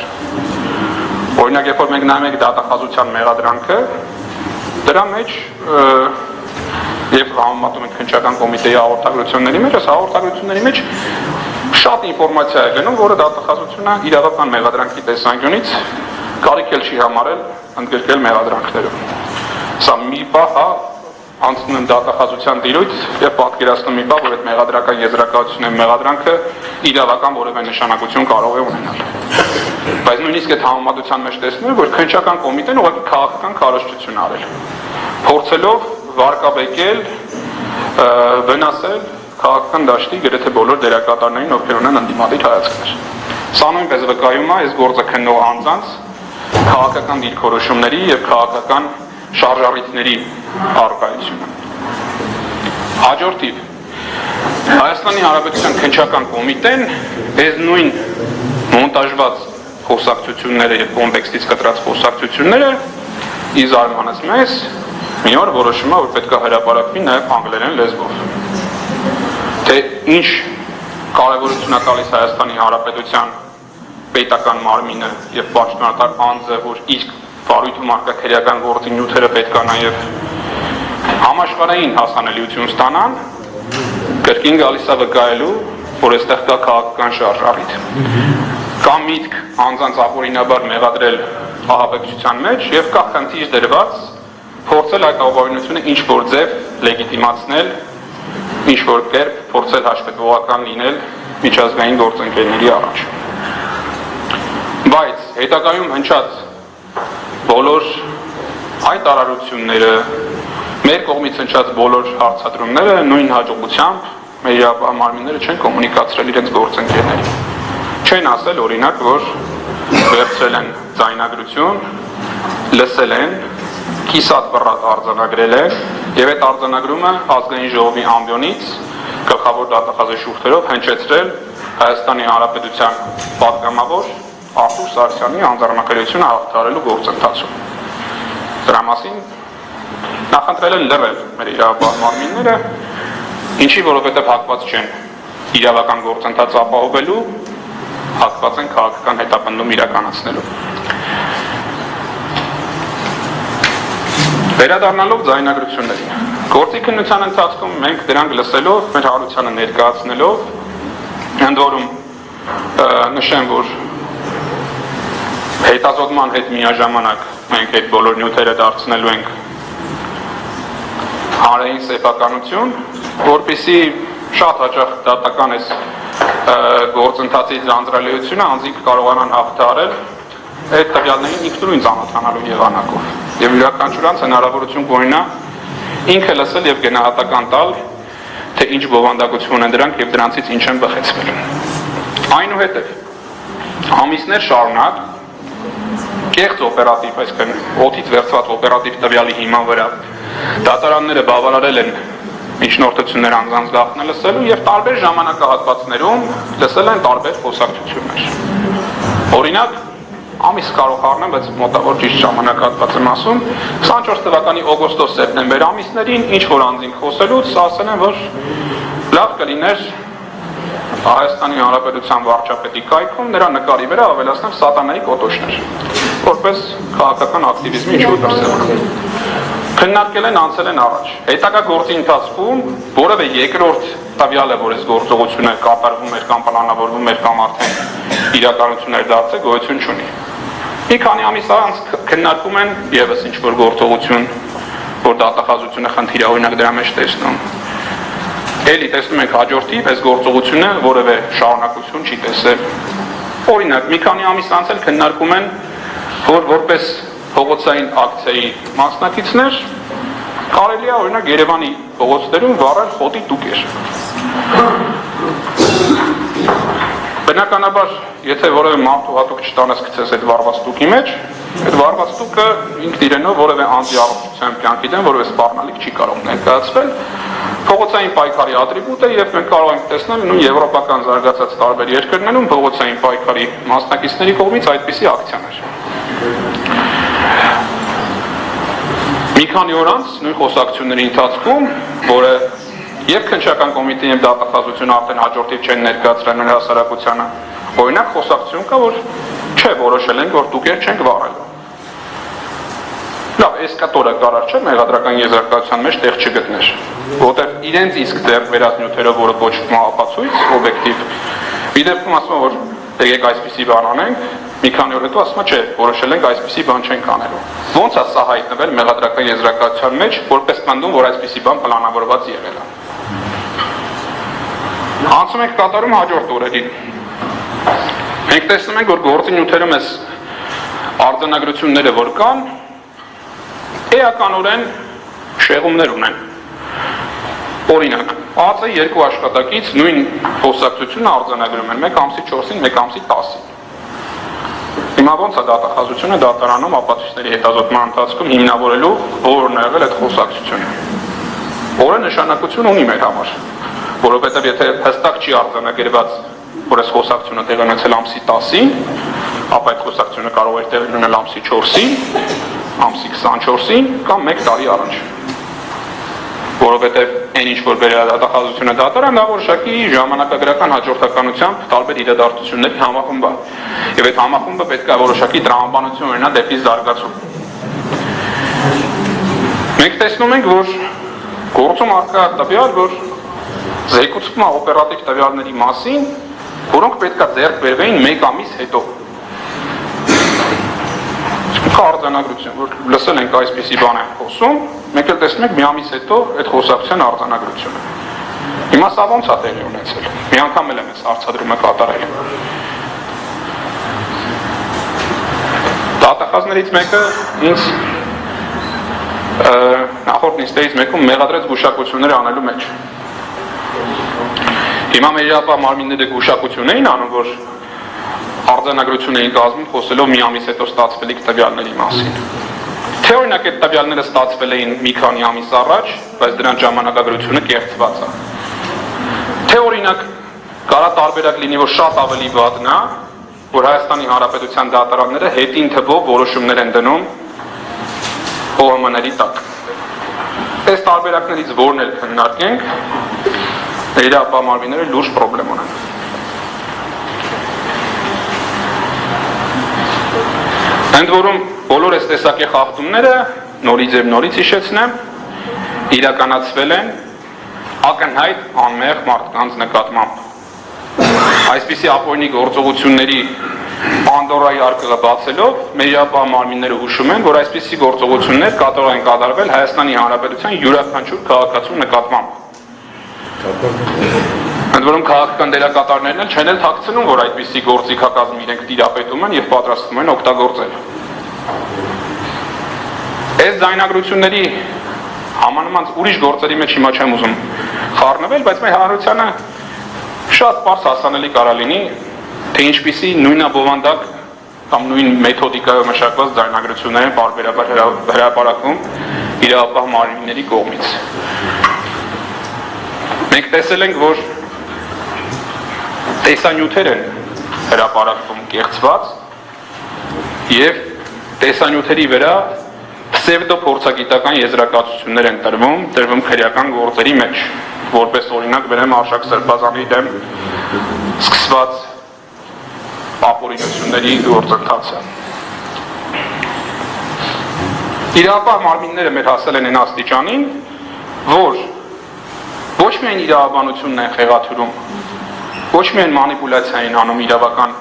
S1: Օրինակ, երբ որ մենք նայում ենք դատախազության մեղադրանքը, դրա մեջ եւ համեմատում ենք քննչական կոմիտեի հաղորդագրությունների մեջ, այս հաղորդագրությունների մեջ շատ ինֆորմացիա է գնում, որը դատախազությունը իրավական մեղադրանքի տեսանկյունից կարիք էլ չի համարել ընդգրկել մեղադրանքներում։ Սա մի բան է, անցնում եմ դատախազության դիրույթ եւ պատկերացնում մի բան, որ այդ մեղադրական եզրակացությունն եւ մեղադրանքը իրավական որևէ նշանակություն կարող է ունենալ։ Բայց նույնիսկ այդ համեմատության մեջ տեսնում եմ, որ քննչական կոմիտեն ուղղակի քաղաքական քարոզչություն արել, փորձելով վարկաբեկել, վնասել քաղաքական դաշտի գրեթե բոլոր դերակատարներին, ովքեր ունեն ընդդիմադիր հայացքներ։ Սա նույնպես վկայում է այս գործը քննող անձանց քաղաքական դիրքորոշումների եւ քաղաքական շարժառիթների առկայությունը։ Հաջորդիվ Հայաստանի Հանրապետության քննչական կոմիտեն այս նույն մոնտաժված խոսակցությունները եւ կոնտեքստից կտրած խոսակցությունները ի զարմանս մեզ մի օր որոշում է, որ պետք է հրապարակվի նաեւ անգլերեն լեզվով։ Թե ինչ կարևորություն է տալիս Հայաստանի Հանրապետության պետական մարմինը եւ պաշտոնատար անձը, որ իսկ վարույթում արկա քրեական գործի նյութերը պետք է նաեւ համաշխարհային հասանելիություն ստանան, կրկին գալիս է վկայելու որ այստեղ կա քաղաքական շարժառիթ։ Կա միտք անձանց ապօրինաբար մեղադրել ահաբեկչության մեջ եւ կա խնդիր դրված փորձել այդ ապօրինությունը ինչ որ ձև լեգիտիմացնել, ինչ որ կերպ փորձել հաշվետվողական լինել միջազգային գործընկերների առաջ։ Բայց հետագայում հնչած բոլոր այդ արարությունները, մեր կողմից հնչած բոլոր հարցադրումները նույն հաջողությամբ մեր իրավապահ մարմինները չեն կոմունիկացրել իրենց գործընկերներին։ Չեն ասել օրինակ, որ վերցրել են ձայնագրություն, լսել են, կիսատ բռատ արձանագրել են եւ այդ արձանագրումը ազգային ժողովի ամբիոնից գլխավոր դատախազի շուրթերով հնչեցրել Հայաստանի Հանրապետության պատգամավոր Արտուր Սարգսյանի անձեռնարկությունը հաղթահարելու գործընթացում։ Դրա մասին նախընտրել են լռել մեր իրավապահ մարմինները, ինչի որովհետև հակված չեն իրավական գործընթաց ապահովելու, հակված են քաղաքական հետապնդում իրականացնելու։ Վերադառնալով ձայնագրություններին, գործի քննության ընթացքում մենք դրանք լսելով, մեր հարությանը ներկայացնելով, ընդ որում նշեմ, որ հետազոտման հետ միաժամանակ մենք այդ բոլոր նյութերը դարձնելու ենք հանրային սեփականություն, որպեսզի շատ հաճախ դատական այս գործընթացի ձանձրալիությունը անձինք կարողանան հաղթահարել այդ տվյալներին ինքնուրույն ծանոթանալու եղանակով եւ յուրաքանչյուր անձ հնարավորություն կունենա ինքը լսել եւ գնահատական տալ, թե ինչ բովանդակություն են դրանք եւ դրանցից ինչ են բխեցվել։ Այնուհետեւ ամիսներ շարունակ կեղծ օպերատիվ, այսինքն օդից վերցված օպերատիվ տվյալի հիման վրա դատարանները բավարարել են միջնորդություններ անձանց գաղտնը լսելու եւ տարբեր ժամանակահատվածներում լսել են տարբեր խոսակցություններ։ Օրինակ, ամիս կարող առնեմ, բայց մոտավոր ճիշտ ժամանակահատված եմ ասում, 24 թվականի օգոստոս-սեպտեմբեր ամիսներին ինչ որ անձինք խոսելուց ասել են, որ լավ կլիներ Հայաստանի Հանրապետության վարչապետի կայքում նրա նկարի վրա ավելացնել սատանայի կոտոշներ, որպես քաղաքական ակտիվիզմի ինչ-որ դրսևորում։ Քննարկել են, անցել են առաջ։ Հետագա գործի ընթացքում որևէ երկրորդ տվյալը, որ այս գործողությունը կատարվում էր կամ պլանավորվում էր կամ արդեն իրականություն էր դարձել, գոյություն չունի։ Մի քանի ամիս անց քննարկում են եւս ինչ-որ գործողություն, որ դատախազությունը խնդիր է օրինակ դրա մեջ տեսնում։ Էլի տեսնում ենք հաջորդիվ այս գործողությունը որևէ շարունակություն չի տեսել։ Օրինակ, մի քանի ամիս անց էլ քննարկում են, որ որպես փողոցային ակցիայի մասնակիցներ կարելի է օրինակ Երևանի փողոցներում վառել խոտի տուկեր։ Բնականաբար, եթե որևէ մարդու հատուկ չտանես գցես այդ վառված տուկի մեջ, այդ վառված տուկը ինքն իրենով որևէ անձի առողջության կյանքի դեմ որևէ սպառնալիք չի կարող ներկայացվել։ Փողոցային պայքարի ատրիբուտ է եւ մենք կարող ենք տեսնել նույն եվրոպական զարգացած տարբեր երկրներում փողոցային պայքարի մասնակիցների կողմից այդպիսի ակցիաներ։ Մի քանի օր անց նույն խոսակցությունների ընթացքում, որը եւ քննչական կոմիտեին եւ դատախազությունը արդեն հաջորդիվ չեն ներկայացրել մեր հասարակությանը, օրինակ խոսակցություն կա, որ չէ, որոշել ենք, որ տուկեր չենք վառելու։ Լավ, այս կտորը կարար չէ մեղադրական եզրակացության մեջ տեղ չգտներ, որտեղ իրենց իսկ դեռ վերած նյութերով, որը կոչվում է ապացույց, օբյեկտիվ, մի դեպքում ասում է, որ եկեք այսպիսի բան անենք, մի քանի օր հետո ասում է, չէ, որոշել ենք այսպիսի բան չենք անելու։ Ոնց է սա հայտնվել մեղադրական եզրակացության մեջ, որպես պնդում, որ այսպիսի բան պլանավորված եղել է։ Անցում ենք կատարում հաջորդ օրերին։ Մենք տեսնում ենք, որ գործի նյութերում այս արձանագրությունները, որ կան, էականորեն շեղումներ ունեն։ Օրինակ, ԱԾ երկու աշխատակից նույն խոսակցությունը արձանագրում են 1 ամսի 4-ին, 1 ամսի 10-ին։ Հիմա ոնց է դատախազությունը դատարանում ապացույցների հետազոտման ընթացքում հիմնավորելու որն է եղել այդ խոսակցությունը։ Որը նշանակություն ունի մեր համար, որովհետև եթե հստակ չի արձանագրված, որ այս խոսակցությունը տեղի ունեցել ամսի 10-ին, ապա այդ խոսակցությունը կարող է տեղի ունենալ ամսի 4-ին, ամսի 24-ին կամ 1 տարի առաջ։ Որովհետև այն ինչ որ վերադատախազությունը դատարան, դա որոշակի ժամանակագրական հաջորդականությամբ տարբեր իրադարձությունների համախումբ է։ Եվ այդ համախումբը պետք է որոշակի տրամաբանություն ունենա դեպի զարգացում։ Մենք տեսնում ենք, որ գործում առկա տվյալ, որ զեկուցումը օպերատիվ տվյալների մասին, որոնք պետք է ձեռք բերվեին 1 ամիս հետո։ Կա արձանագրություն, որ լսել ենք այսպիսի բան են խոսում, մեկ էլ տեսնում եք մի ամիս հետո այդ խոսակցության արձանագրությունը։ Հիմա սա ոնց է տեղի ունեցել։ Մի անգամ էլ եմ այս հարցադրումը կատարել։ Դատախազներից մեկը ինձ նախորդ նիստերից մեկում մեղադրեց գուշակություններ անելու մեջ։ Հիմա մեր իրապահ մարմինները գուշակություն էին անում, որ արձանագրություն էին կազմում խոսելով մի ամիս հետո ստացվելիք տվյալների մասին։ Թե օրինակ այդ տվյալները ստացվել էին մի քանի ամիս առաջ, բայց դրանց ժամանակագրությունը կեղծված է։ Թե օրինակ կարա տարբերակ լինի, որ շատ ավելի վատն է, որ Հայաստանի Հանրապետության դատարանները հետին թվով որոշումներ են դնում ՕՀՄ-ների տակ։ Այս տարբերակներից որն էլ քննարկենք, իրապահ մարմինները լուրջ պրոբլեմ ունեն։ Ընդ որում բոլոր այս տեսակի խախտումները նորից եւ նորից հիշեցնեմ, իրականացվել են ակնհայտ անմեղ մարդկանց նկատմամբ։ Այսպիսի ապօրինի գործողությունների Պանդորայի արկղը բացելով, մեր իրապահ մարմինները հուշում են, որ այսպիսի գործողություններ կատարող են կատարվել Հայաստանի Հանրապետության յուրաքանչյուր քաղաքացու նկատմամբ։ Ընդ որում քաղաքական դերակատարներն էլ չեն էլ թաքցնում, որ այդպիսի գործիքակազմ իրենք տիրապետում են եւ պատրաստվում են օգտագործել։ Այս ձայնագրությունների համանմանց ուրիշ գործերի մեջ հիմա չեմ ուզում խառնվել, բայց մեր հանրությանը շատ պարզ հասանելի կարա լինի, թե ինչպիսի նույնաբովանդակ կամ նույն մեթոդիկայով մշակված ձայնագրություններ են պարբերաբար հրապարակվում իրապահ մարմինների կողմից։ Մենք տեսել ենք, որ տեսանյութեր են հրապարակվում կեղծված եւ տեսանյութերի վրա պսևդոփորձագիտական եզրակացություններ են տրվում քրեական գործերի մեջ, որպես օրինակ բերեմ Արշակ Սրբազանի դեմ սկսված ապօրինությունների գործընթացը։ Իրապահ մարմինները մեր հասել են այն աստիճանին, որ ոչ միայն իրավաբանությունն են խեղաթյուրում, ոչ միայն մանիպուլյացիա են անում իրավական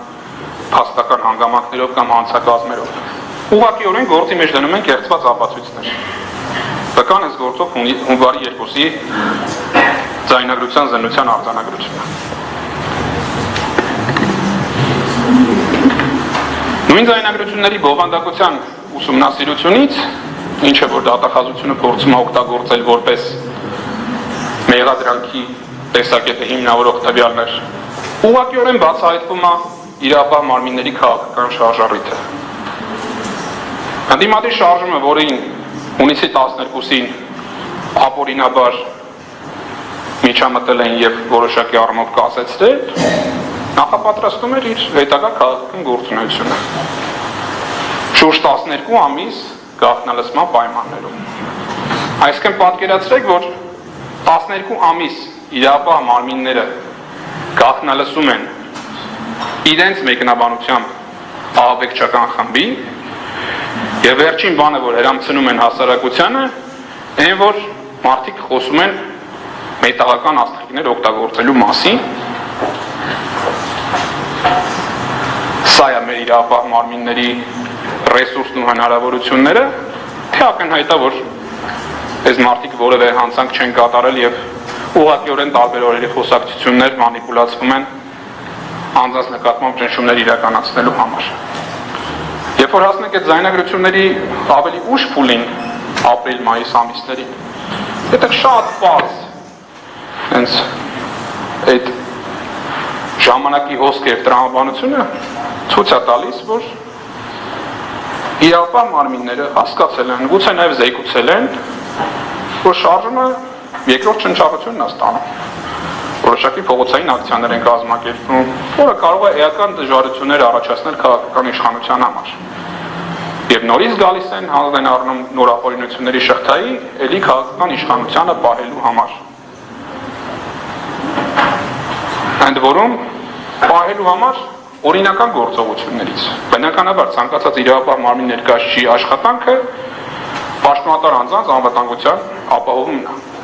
S1: փաստական հանգամանքներով կամ հանցակազմերով, ուղղակիորեն գործի մեջ դնում են կեղծված ապացույցներ։ Վկան այս գործով հունվարի 2-ի ձայնագրության զննության արձանագրությունը։ Նույն ձայնագրությունների բովանդակության ուսումնասիրությունից, ինչը որ դատախազությունը փորձում է օգտագործել որպես մեղադրանքի տեսակետը հիմնավորող տվյալներ, ուղղակիորեն բացահայտվում է իրապահ մարմինների քաղաքական շարժառիթը։ Հանդիմադիր շարժումը, որին հունիսի 12-ին ապօրինաբար միջամտել են եւ որոշակի առումով կասեցրել, նախապատրաստում էր իր հետագա քաղաքական գործունեությունը։ Շուրջ 12 ամիս գաղտնալսման պայմաններում։ Այսինքն պատկերացրեք, որ 12 ամիս իրապահ մարմինները գաղտնալսում են իրենց մեկնաբանությամբ ահաբեկչական խմբի եւ վերջին բանը, որ հրամցնում են հասարակությանը, այն որ մարդիկ խոսում են մետաղական աստղիկներ օգտագործելու մասին։ Սա է մեր իրապահ մարմինների ռեսուրսն ու հնարավորությունները, թե ակնհայտ է, որ այս մարդիկ որևէ հանցանք չեն կատարել եւ ուղղակիորեն տարբեր օրերի խոսակցություններ մանիպուլացվում են անձանց նկատմամբ ճնշումներ իրականացնելու համար։ Երբ որ հասնենք այդ ձայնագրությունների ավելի ուշ փուլին, ապրիլ-մայիս ամիսներին, դա շատ պարզ հենց այդ ժամանակի հոսքը եւ տրամաբանությունը ցույց է տալիս, որ իրապահ մարմինները հասկացել են, գուցե նաեւ զեկուցել են, որ շարժումը երկրորդ շնչառությունն է ստանում։ Որոշակի փողոցային ակցիաներ են կազմակերպում, որը կարող է էական դժվարություններ առաջացնել քաղաքական իշխանության համար։ Եվ նորից գալիս են հանձն առնում նոր ապօրինությունների շղթայի, ելի քաղաքական իշխանությանը պահելու համար։ Ընդ որում, պահելու համար օրինական գործողություններից։ Բնականաբար ցանկացած իրավապահ մարմնի ներկայացուցիչի աշխատանքը պաշտոնատար անձանց անվտանգության ապահովումն է։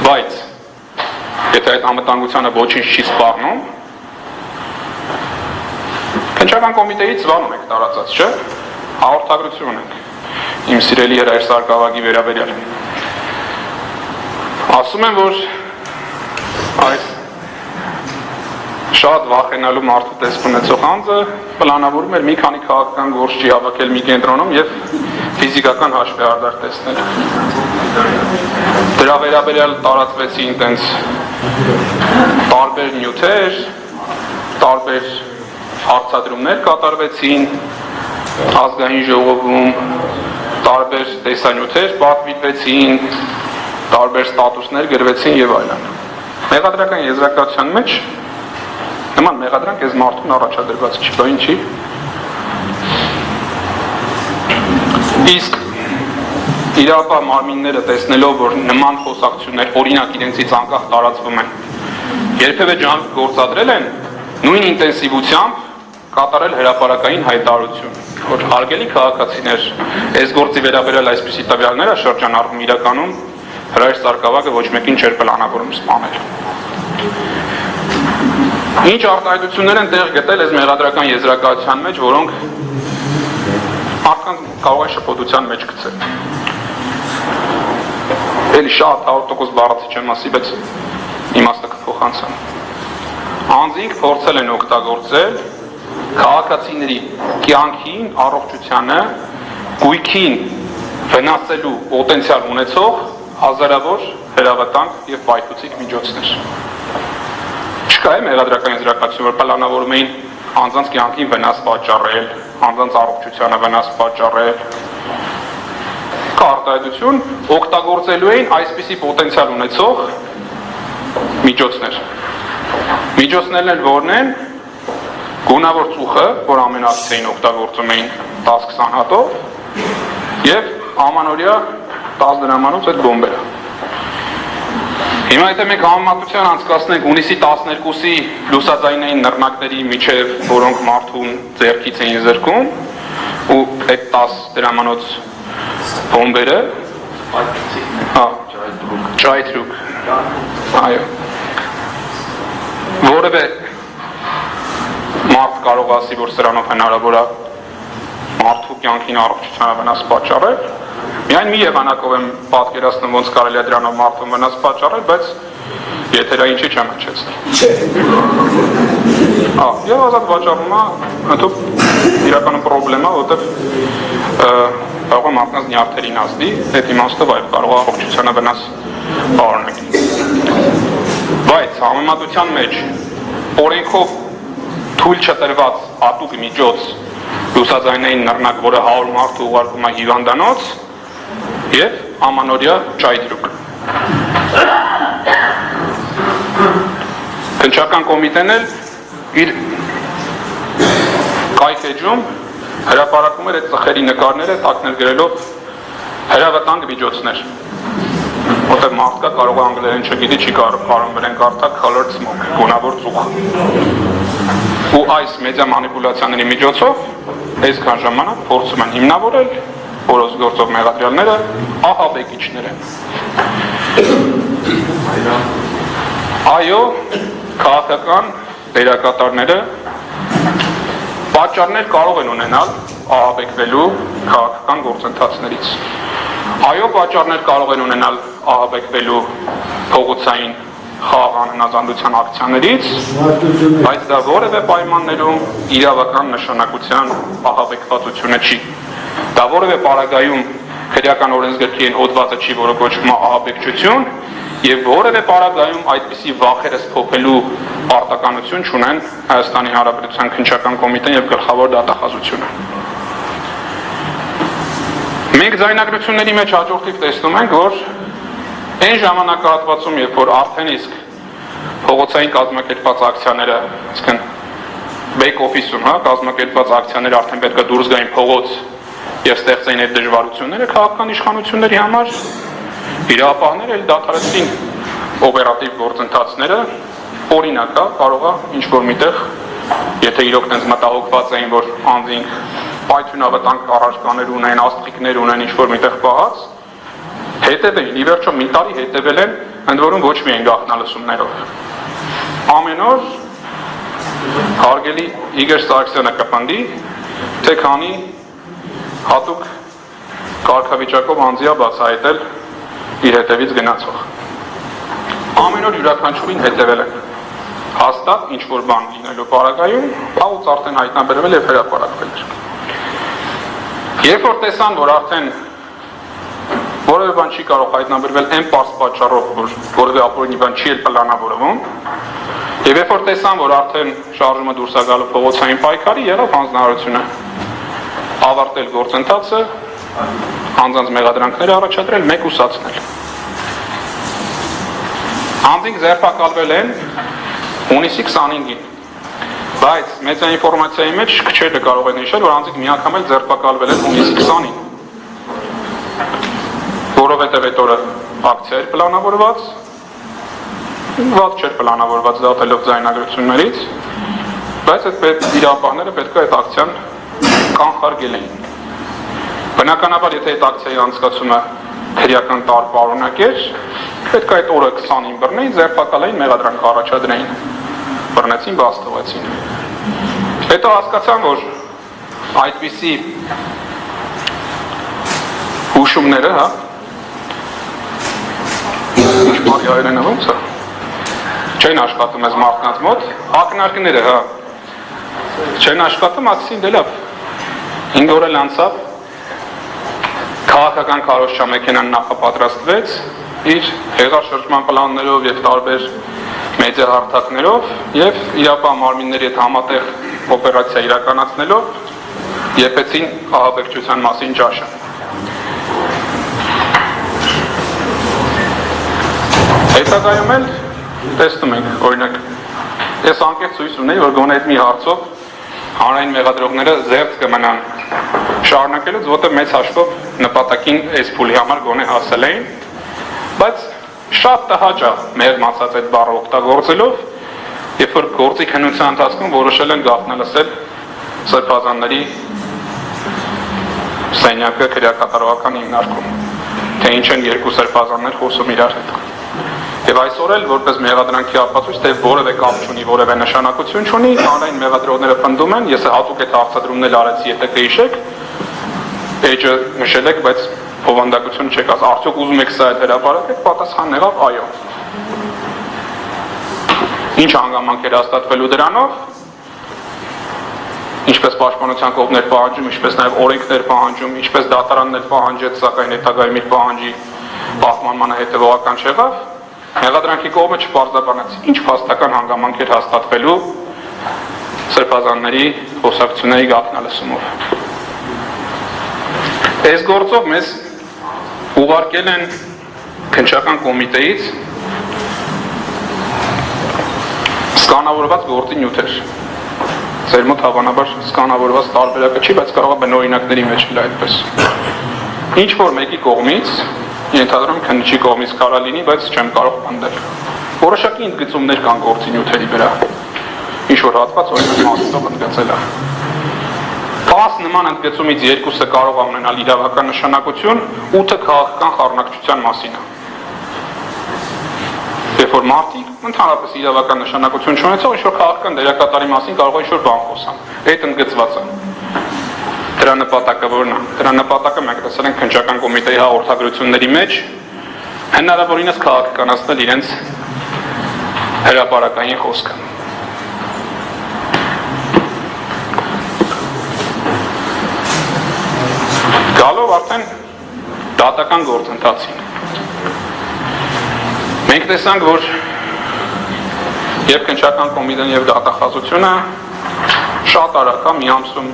S1: Բայց եթե այդ անվտանգությանը ոչինչ չի սպառնում, քննչական կոմիտեից զվարում եք տարածած, չէ՞, հաղորդագրություն ունենք իմ սիրելի Հրայր Սարգսակի վերաբերյալ։ Ասում են, որ այս շատ վախենալու մարդու տեսք ունեցող անձը պլանավորում էր մի քանի քաղաքական գործի հավաքել մի կենտրոնում եւ ֆիզիկական հաշվեհարդար տեսնել։ Դրա վերաբերյալ տարածվեցին տենց տարբեր նյութեր, տարբեր հարցադրումներ կատարվեցին ազգային ժողովում, տարբեր տեսանյութեր պատվիրվեցին, տարբեր ստատուսներ գրվեցին եւ այլն։ Մեղադրական եզրակացության մեջ նման մեղադրանք այս մարդուն առաջադրված չի, բա ինչի։ Իսկ իրապահ մարմինները տեսնելով, որ նման խոսակցություններ օրինակ իրենցից անկախ տարածվում են, երբևէ ջանք գործադրել են նույն ինտենսիվությամբ կատարել հրապարակային հայտարարություն, որ հարգելի քաղաքացիներ, այս գործի վերաբերյալ այսպիսի տվյալները շրջանառվում իրականում Հրայր Սարգսակը ոչ մեկին չէր պլանավորում սպանել։ Ինչ արտահայտություններ են տեղ գտել այս մեղադրական եզրակացության մեջ, որոնք մարդկանց կարող է շփոթության մեջ գցել։ Էլի շատ 100% բառացի չեմ ասի, բայց իմաստը կփոխանցեմ։ Անձինք փորձել են օգտագործել քաղաքացիների կյանքին, առողջությանը, գույքին վնասելու պոտենցիալ ունեցող հազարավոր հրավատանք եւ պայթուցիկ միջոցներ։ Չկա է մեղադրական եզրակացություն, որ պլանավորում էին անձանց կյանքին վնաս պատճառել, անձանց առողջությանը վնաս պատճառել։ Կա արտահայտություն, օգտագործելու էին այսպիսի պոտենցիալ ունեցող միջոցներ։ Միջոցներն էլ որն են, գունավոր ծուխը, որ ամեն ակցիային օգտագործում էին 10-20 հատով, եւ ամանորյա 10 դրամանոց այդ բոմբերը։ Հիմա եթե մենք համեմատության անցկացնենք հունիսի 12-ի լուսաձայնային նռնակների միջև, որոնք մարդուն ձեռքից էին զրկում, ու այդ 10 դրամանոց բոմբերը, ճայթրուկ, այո, որևէ մարդ կարող ասի, որ սրանով հնարավոր է մարդու կյանքին առողջությանը վնաս պատճառել, միայն մի եղանակով եմ պատկերացնում, ոնց կարելի է դրանով մարդուն վնաս պատճառել, բայց եթերային չի չեմ հնչեցնել։ Եվ ազատ վաճառումը ընդհանուր իրականում պրոբլեմա, որտեղ կարող է մարդկանց նյարդերին ազդի, այդ իմաստով այլ կարող է առողջությանը վնաս պարունակել։ Բայց համեմատության մեջ օրենքով թույլ չտրված հատուկ միջոց լուսաձայնային նռնակ, որը 100 մարդ ուղարկում է հիվանդանոց եւ ամանորյա ճայթրուկ։ Քննչական կոմիտեն էլ իր կայքեջում հրապարակում էր այդ ծխերի նկարները տակներ գրելով հրավատանք միջոցներ, որտեղ մարդկա կարող է անգլերեն չգիտի, չի կարող վրեն կարդալ colored smoke, գունավոր ծուխ։ Ու այս մեդիա մանիպուլյացիաների միջոցով այսքան ժամանակ փորձում են հիմնավորել որոց գործող մեղադրյալները ահաբեկիչներ են։ Այո, քաղաքական դերակատարները պատճառներ կարող են ունենալ ահաբեկվելու քաղաքական գործընթացներից։ Այո, պատճառներ կարող են ունենալ ահաբեկվելու փողոցային խաղաղ հնազանդության ակցիաներից, բայց դա որևէ պայմաններում իրավական նշանակության ահաբեկվածությունը չի։ Դա որևէ պարագայում քրեական օրենսգրքի հոդվածը չի, որը կոչվում է ահաբեկչություն, եւ որևէ պարագայում այդպիսի վախերս փոխելու պարտականություն չունեն Հայաստանի Հանրապետության քննչական կոմիտեն եւ գլխավոր դատախազությունը։ Մենք ձայնագրությունների մեջ հաջորդիվ տեսնում ենք, որ այն ժամանակահատվածում, երբ որ արդեն իսկ փողոցային կազմակերպված ակցիաները, այսինքն back office-ում, կազմակերպված ակցիաները արդեն պետք է դուրս գային փողոց եւ ստեղծեին այդ դժվարությունները քաղաքական իշխանությունների համար, իրապահները էլ դադարեցին օպերատիվ գործընթացները, օրինակ, կարող է ինչ-որ միտեղ, եթե իրոք տենց մտահոգված էին, որ անձինք պայթյունավտանգ առարկաներ ունեն, աստղիկներ ունեն ինչ-որ միտեղ պահած, Հետևել, ի վերջո մի տարի հետևել են, ընդ որում ոչ միայն գաղտնալսումներով։ Ամեն օր հարգելի Իգոր Սարգսյանը կպնդի, թե քանի հատուկ կարգավիճակով անձի է բացահայտել իր հետևից գնացող։ Ամեն օր յուրաքանչյուրին հետևել են։ Հաստատ ինչ-որ բան լինելու պարագայում, վաղուց արդեն հայտնաբերվել և հրապարակվել էր։ Երբ որ տեսան, որ արդեն որևէ բան չի կարող հայտնաբերվել այն պարզ պատճառով, որ որևէ ապօրինի բան չի էլ պլանավորվում, եւ երբ որ տեսան, որ արդեն շարժումը դուրս է գալու փողոցային պայքարի, եղավ հանձնարարությունը ավարտել գործընթացը, անձանց մեղադրանքները առաջադրել, մեկուսացնել։ Անձինք ձերբակալվել են հունիսի 25-ին, բայց մեծաինֆորմացիայի մեջ քչերը կարող են հիշել, որ անձինք միանգամ էլ ձերբակալվել են հունիսի 20-ին, որովհետև այդ օրը ակցիա էր պլանավորված, վատ չէր պլանավորված դատելով ձայնագրություններից, բայց այդ իրավապահները պետք է այդ ակցիան կանխարգել էին։ Բնականաբար, եթե այդ ակցիայի անցկացումը քրեական տարպարունակ էր, պետք է այդ օրը 20-ին բռնեին, ձերբակալեին, մեղադրանք առաջադրեին, բռնեցին, բաց թողեցին։ Հետո հասկացան, որ այդպիսի հուշումները, հա, ինչ բարի հայերենը ոնց է, չեն աշխատում ես մարդկանց մոտ, ակնարկները, հա, չեն աշխատում, ասեցին դե լավ, 5 օր էլ անցավ, քաղաքական քարոզչամեքենան նախապատրաստվեց իր հեղաշրջման պլաններով և տարբեր մեդիա հարթակներով և իրապահ մարմինների հետ համատեղ օպերացիա իրականացնելով եփեցին ահաբեկչության մասին ճաշը։ Հետագայում էլ տեսնում ենք, օրինակ, ես անկեղծ հույս ունեի, որ գոնե այդ մի հարցով հանրային մեղադրողները զերծ կմնան շարունակելուց, որտեղ մեծ հաշվով նպատակին այս փուլի համար գոնե հասել էին, բայց շատ տհաճ է մեր մասած այդ բառը օգտագործելով, երբ որ գործի քննության ընթացքում որոշել են գաղտնալսել սրբազանների սենյակը քրեակատարողական հիմնարկում, թե ինչ են երկու սրբազաններ խոսում իրար հետ։ Եվ այսօր էլ որպես մեղադրանքի ապացույց, թե որևէ կապ չունի, որևէ նշանակություն չունի, հանրային մեղադրողները պնդում են, ես հատուկ այդ հարցադրումն էլ արեցի, եթե կհիշեք, էջը նշել եք, բայց բովանդակություն չեք ասել, արդյոք ուզում եք սա այդ հրապարակեք, պատասխանն եղավ այո։ Ինչ հանգամանք էր հաստատվելու դրանով, ինչպես պաշտպանության կողմներ պահանջում, ինչպես նաև օրենքներ պահանջում, ինչպես դատարաններ պահանջեց, սակայն հետագայում իր պահանջի պահպանմանը հետևողական չեղավ, մեղադրանքի կողմը չպարզաբանեց, ինչ փաստական հանգամանք էր հաստատվելու սրբազանների խոսակցությունների գաղտնալսումով։ Այս գործով մեզ ուղարկել են քննչական կոմիտեից սկանավորված գործի նյութեր։ Ձեր մոտ հավանաբար սկանավորված տարբերակը չի, բայց կարող է բնօրինակների մեջ լինել այդպես։ Ինչ որ մեկի կողմից, ենթադրում քննիչի կողմից կարա լինի, բայց չեմ կարող պնդել։ Որոշակի ընդգծումներ կան գործի նյութերի վրա։ Ինչ որ հատված օրինակ մասով ընդգծել է։ 10 նման ընդգծումից 2-ը կարող է ունենալ իրավական նշանակություն, 8-ը քաղաքական խառնակցության մասին է։ Երբ որ մարդիկ ընդհանրապես իրավական նշանակություն չունեցող ինչ-որ քաղաքական դերակատարի մասին կարող է ինչ-որ բան խոսան։ Այդ ընդգծված է։ Դրա նպատակը որն է։ Դրա նպատակը մենք տեսել ենք քննչական կոմիտեի հաղորդագրությունների մեջ հնարավորինս քաղաքականացնել իրենց հրապարակային խոսքը։ Գալով արդեն դատական գործընթացին։ Մենք տեսանք, որ և քննչական կոմիտեն և դատախազությունը շատ արագ մի ամսում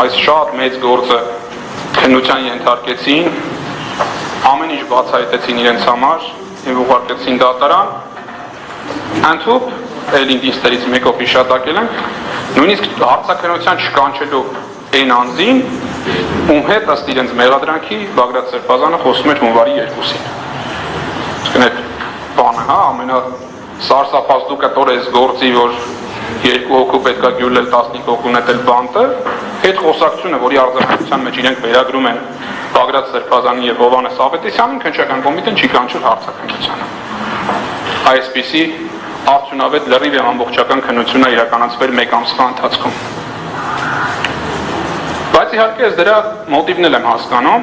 S1: այս շատ մեծ գործը քննության ենթարկեցին, ամեն ինչ բացահայտեցին իրենց համար և ուղարկեցին դատարան, ընդհուպ էլ ինտինստերից մեկով հիշատակել ենք, նույնիսկ հարցաքննության չկանչելու այն անձին, ում հետ ըստ իրենց մեղադրանքի Բագրատ Սրբազանը խոսում էր հունվարի 2-ին։ Իսկն այդ բանը, հա, ամենասարսափազդուկը տոր այս գործի, որ 2 հոգու պետք է գյուլել 15 հոգու նետել բանտը, այդ խոսակցությունը, որի արձագանքության մեջ իրենք վերագրում են Բագրատ Սրբազանի եւ Հովհաննես Ավետիսյանին քննչական կոմիտեն չի կանչել հարցաքննությանը։ Այսպիսի արդյունավետ լրիվ եւ ամբողջական քննություն է իրականացվել 1 ամսվա ընթացքում։ Բայց իհարկե ես դրա մոտիվն էլ եմ հասկանում։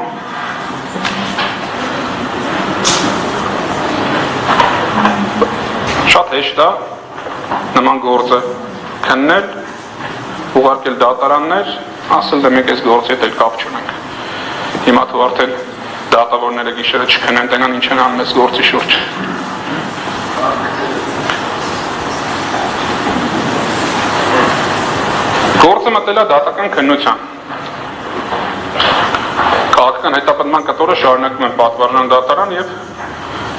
S1: Շատ հեշտ է նման գործը քննել, ուղարկել դատարաններ, ասել դե մենք այս գործի հետ էլ կապ չունենք։ Հիմա თუ արդեն դատավորները գիշերը չքնեն, տենան ինչ են անում այս գործի շուրջ։ Գործը մտել է դատական քննության։ Քաղաքական հետապնդման կտորը շարունակում են պատվարժան դատարան եւ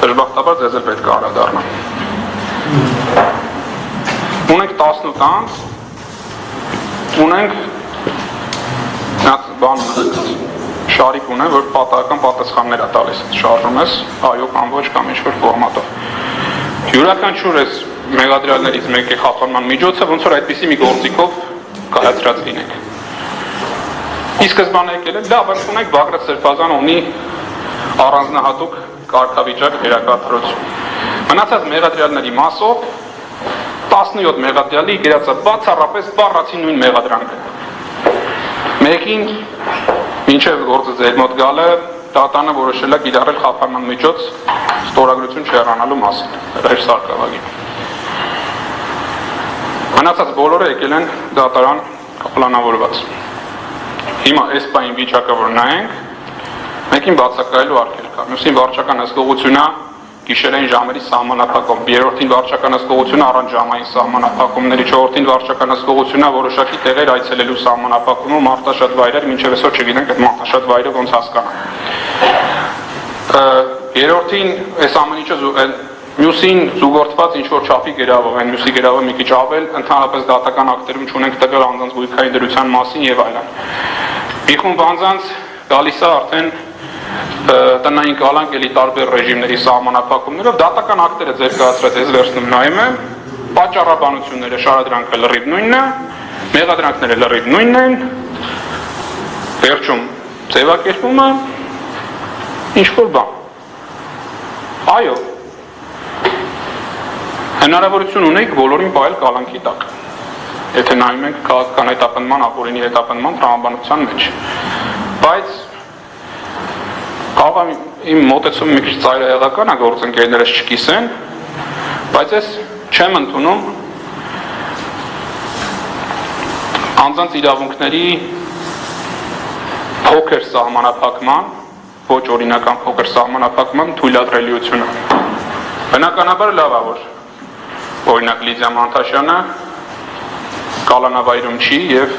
S1: դժբախտաբար ձեզ էլ պետք է անդրադառնամ։ Ունենք 18 ամս, ունենք շարիկ ունեն, որ պատահական պատասխաններ է տալիս, շարժում ես, այո կամ ոչ կամ ինչ-որ ֆորմատով։ Յուրաքանչյուր այս մեղադրյալներից մեկի խափանման միջոցը ոնց որ այդպիսի մի գործիքով կայացրած լինենք։ Ի սկզբանե եկել է, լավ, բայց ունենք Բագրատ Սրբազանը ունի առանձնահատուկ կարգավիճակ վերակարգություն։ Մնացած մեղադրյալների մասով 17 մեղադրյալի գրածը բացառապես բառացի նույն մեղադրանքը։ Մեկին մինչև գործը ձեր մոտ գալը դատանը որոշել է կիրառել խափանման միջոց ստորագրություն չհեռանալու մասին, հրաժ սարկավագին։ Մնացած բոլորը եկել են դատարան պլանավորված։ Հիմա այս պահին վիճակը որ նայենք, մեկին բացակայելու արգելք կա, մյուսին վարչական հսկողությունը գիշերային ժամերի սահմանափակում, երրորդին վարչական հսկողությունը առանց ժամային սահմանափակումների, չորրորդին վարչական հսկողությունը որոշակի տեղեր այցելելու սահմանափակումը, մարդաշատ վայրեր, մինչև այսօր չգիտենք այդ մարդաշատ վայրը ոնց հասկանանք։ Երրորդին այս ամեն ինչը մյուսին զուգորդված ինչ-որ չափի գերավով են, մյուսի գերավը մի քիչ ավել, ընդհանրապես դատական ակտերում չունենք տվյալ անձանց գույքային դրության մասին եւ այլն։ Մի խումբ անձանց գալիս է արդեն տնային կալանք էլի տարբեր ռեժիմների սահմանափակումներով, դատական ակտերը ձեր կայացրած ես վերցնում նայում եմ, պատճառաբանությունները, շարադրանքը լրիվ նույնն է, մեղադրանքները լրիվ նույնն են, վերջում ձևակերպումը ինչ-որ բան։ Այո, հնարավորություն ունենք բոլորին պահել կալանքի տակ, եթե նայում ենք քաղաքական հետապնդման, ապօրինի հետապնդման տրամաբանության մեջ, բայց կարող իմ մոտեցումը մի քիչ ծայրահեղական է, գործընկերներս չկիսեն, բայց ես չեմ ընդունում անձանց իրավունքների փոքր սահմանափակման, ոչ օրինական փոքր սահմանափակման թույլատրելիությունը։ Բնականաբար լավ է, որ օրինակ Լիդիա Մանթաշյանը կալանավայրում չի եւ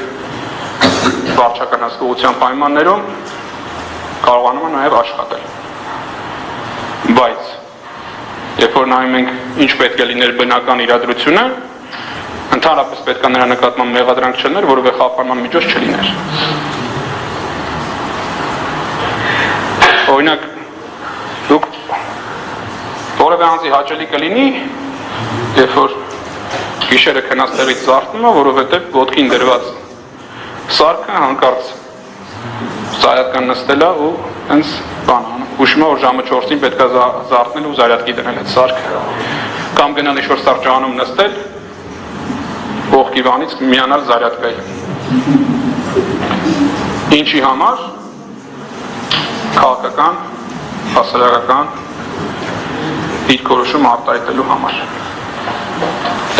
S1: վարչական հսկողության պայմաններում կարողանում է նաև աշխատել։ Բայց երբ որ նայում ենք ինչ պետք է լիներ բնական իրադրությունը, ընդհանրապես պետք է նրա նկատմամբ մեղադրանք չլներ, որովհետև խափանման միջոց չլիներ։ Օրինակ դուք որևէ անձի հաճելի կլինի, երբ որ գիշերը քնած տեղից զարթնում է, որովհետև ոտքին դրված սարքը հանկարծ զայատկան նստել է ու հենց բան անում։ Հուշում է, որ ժամը 4-ին պետք է զարթնել ու զայատկի դնել այդ սարքը։ Կամ գնալ ինչ-որ սարճանում նստել, ողքի վանից միանալ զայատկայի։ Ինչի համար? Քաղաքական, հասարակական դիրքորոշում արտահայտելու համար։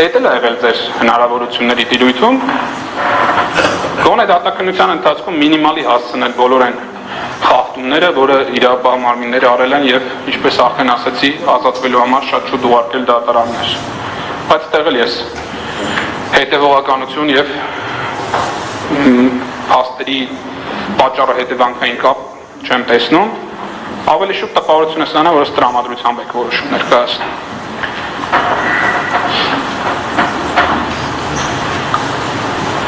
S1: Այդ էլ է եղել ձեր հնարավորությունների տիրույթում, գոնե դատաքննության ընթացքում մինիմալի հասցնել բոլոր այն խախտումները, որը իրավապահ մարմինները արել են եւ ինչպես արդեն ասացի, ազատվելու համար շատ շուտ ուղարկել դատարաններ։ Բայց այդտեղ էլ ես հետևողականություն եւ հաստերի պատճառը հետևանքային կապ չեմ տեսնում, ավելի շուտ տպավորություն է ստանա, որ ըստ տրամադրությամբ եք որոշումներ կայացնում։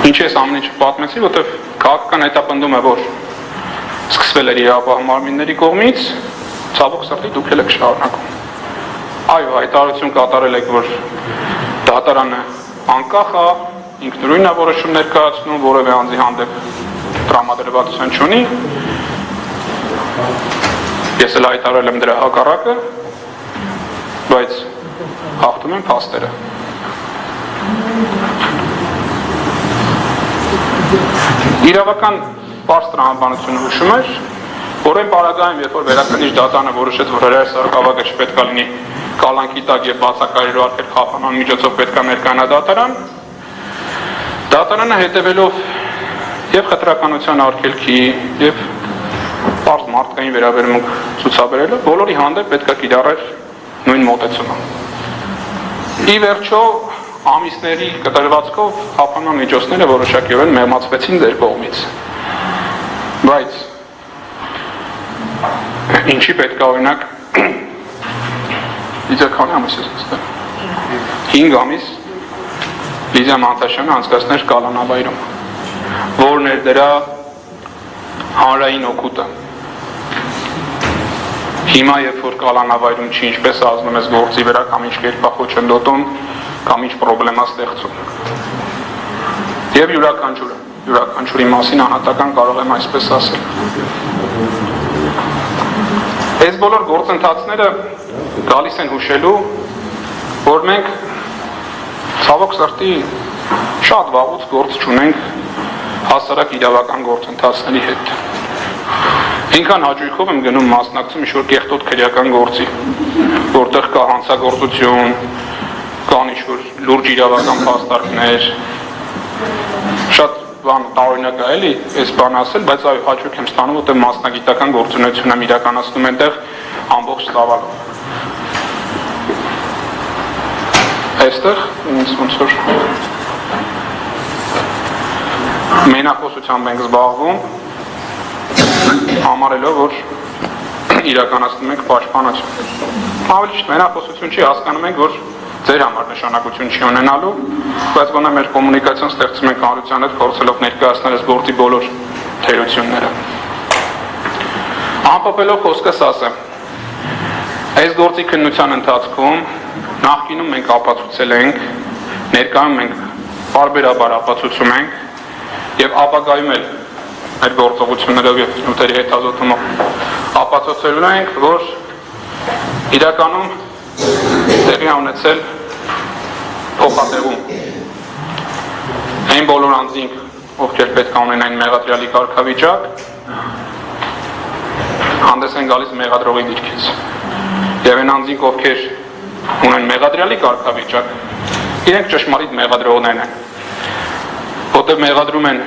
S1: Ինչ ես ամեն ինչը պատմեցի, որտեղ քաղաքական հետապնդում է, որ սկսվել էր իրավապահ մարմինների կողմից, ցավոք սրտի դուք եք շարունակում։ Այո, հայտարարություն կատարել եք, որ դատարանը անկախ է, ինքնուրույն է որոշումներ կայացնում, որևէ անձի հանդեպ տրամադրվածություն չունի, Ես էլ հայտարարել եմ դրա հակառակը, բայց հաղթում են փաստերը։ Իրավական պարզ տրամաբանությունը հուշում էր, որ այն պարագայում, երբ որ վերաքննիչ դատանը որոշեց, որ Հրայր Սարգսակյանը չպետք է լինի կալանքի տակ եւ բացակայելու արկել խափանման միջոցով պետք է ներկայանա դատարան, դատարանը հետևելով եւ խտրականության արգելքի եւ պարզ մարդկային վերաբերմունք ցուցաբերելով բոլորի հանդեպ պետք է կիրառեր նույն մոտեցումը։ Ի վերջո ամիսների կտրվածքով խափանման միջոցները որոշակիորեն մեղմացվեցին ձեր կողմից։ Բայց ինչի պետք է օրինակ Լիզա քանի ամիս ես ստեղ 5 ամիս Լիզա Մանտաշյանը անցկացներ Կալանավայրում, որն էր դրա հանրային օգուտը։ Հիմա երբ որ Կալանավայրում չի ինչպես ազնում ես գործի վրա կամ ինչ կերպա խոչընդոտում կամ ինչ պրոբլեմա ստեղծում։ Եվ յուրաքանչյուրի մասին անհատական կարող եմ այսպես ասել։ Այս բոլոր գործընթացները գալիս են հուշելու, որ մենք ցավոք սրտի շատ վաղուց գործ չունենք հասարակ իրավական գործընթացների հետ։ Ինքան հաճույքով եմ գնում մասնակցում ինչ-որ կեղտոտ քրեական գործի, որտեղ կա հանցագործություն, կան ինչ-որ լուրջ իրավական փաստարկներ, շատ բան տարօրինակ է էլի այս բանը ասել, բայց այո հաճույք եմ ստանում, որտեղ մասնագիտական գործունեություն եմ իրականացնում այնտեղ ամբողջ ծավալով։ Այստեղ ինձ ոնց որ մենախոսությամբ ենք զբաղվում, համարելով, որ իրականացնում ենք պաշտպանություն։ Ավելի ճիշտ մենախոսություն չի, հասկանում ենք, որ ձեր համար նշանակություն չի ունենալու, բայց գոնե մեր կոմունիկացիան ստեղծում ենք հանրության հետ, փորձելով ներկայացնել այս գործի բոլոր թերությունները։ Ամփոփելով խոսքս ասեմ, այս գործի քննության ընթացքում նախկինում մենք ապացուցել ենք, ներկայում մենք բարբերաբար ապացուցում ենք եւ ապագայում էլ մեր գործողություններով եւ նյութերի հետազոտումով ապացուցելու ենք, որ իրականում տեղի ունեցել փոխատեղում։ Այն բոլոր անձինք, ովքեր պետք է ունենային մեղադրյալի կարգավիճակ, հանդես են գալիս մեղադրողի դիրքից։ Եվ այն անձինք, ովքեր ունեն մեղադրյալի կարգավիճակ, իրենք ճշմարիտ մեղադրողներն են, որտեղ մեղադրում են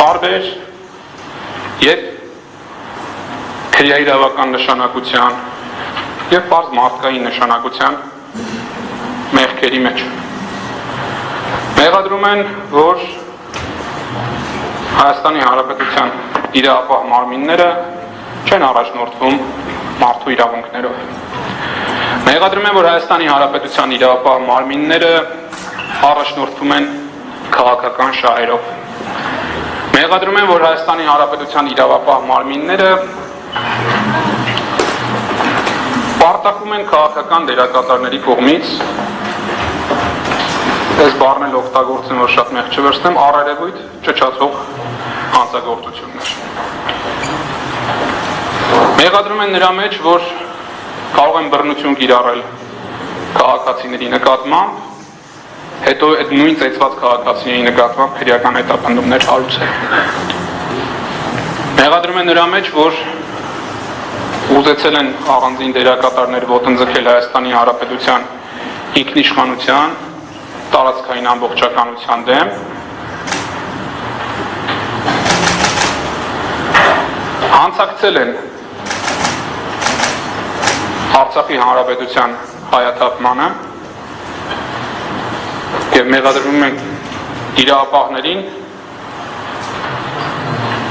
S1: տարբեր եւ քրեաիրավական նշանակության եւ բարձ մարդկային նշանակության մեղքերի մեջ։ Մեղադրում են, որ Հայաստանի Հանրապետության իրավապահ մարմինները չեն առաջնորդվում մարդու իրավունքներով։ Մեղադրում են, որ Հայաստանի Հանրապետության իրավապահ մարմինները առաջնորդվում են քաղաքական շահերով։ Մեղադրում են, որ Հայաստանի Հանրապետության իրավապահ մարմինները պարտակվում են քաղաքական դերակատարների կողմից, այս բառն էլ օգտագործեմ, որ շատ մեղք չվերցնեմ, առերևույթ ճճացող հանցագործություններ։ Մեղադրում են նրա մեջ, որ կարող են բռնություն կիրառել քաղաքացիների նկատմամբ, հետո այդ նույն ծեծված քաղաքացիների նկատմամբ քրեական հետապնդումներ հարուցել։ Մեղադրում են նրա մեջ, որ ուզեցել են առանձին դերակատարներ ոտնձգել Հայաստանի Հանրապետության ինքնիշխանության, տարածքային ամբողջականության դեմ, հանցակցել են Արցախի Հանրապետության հայաթափմանը եւ մեղադրում են իրավապահներին,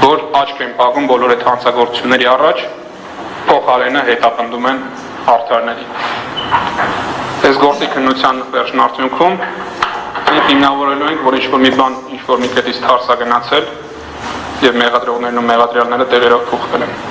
S1: որ աչք են պահում բոլոր այդ հանցագործությունների առաջ, փոխարենը հետապնդում են արդարներին։ Այս գործի քննության վերջնարդյունքում մենք հիմնավորելու ենք, որ ինչ-որ մի բան, ինչ-որ մի կետից թարս է գնացել եւ մեղադրողներն ու մեղադրյալները տեղերով փոխվել են։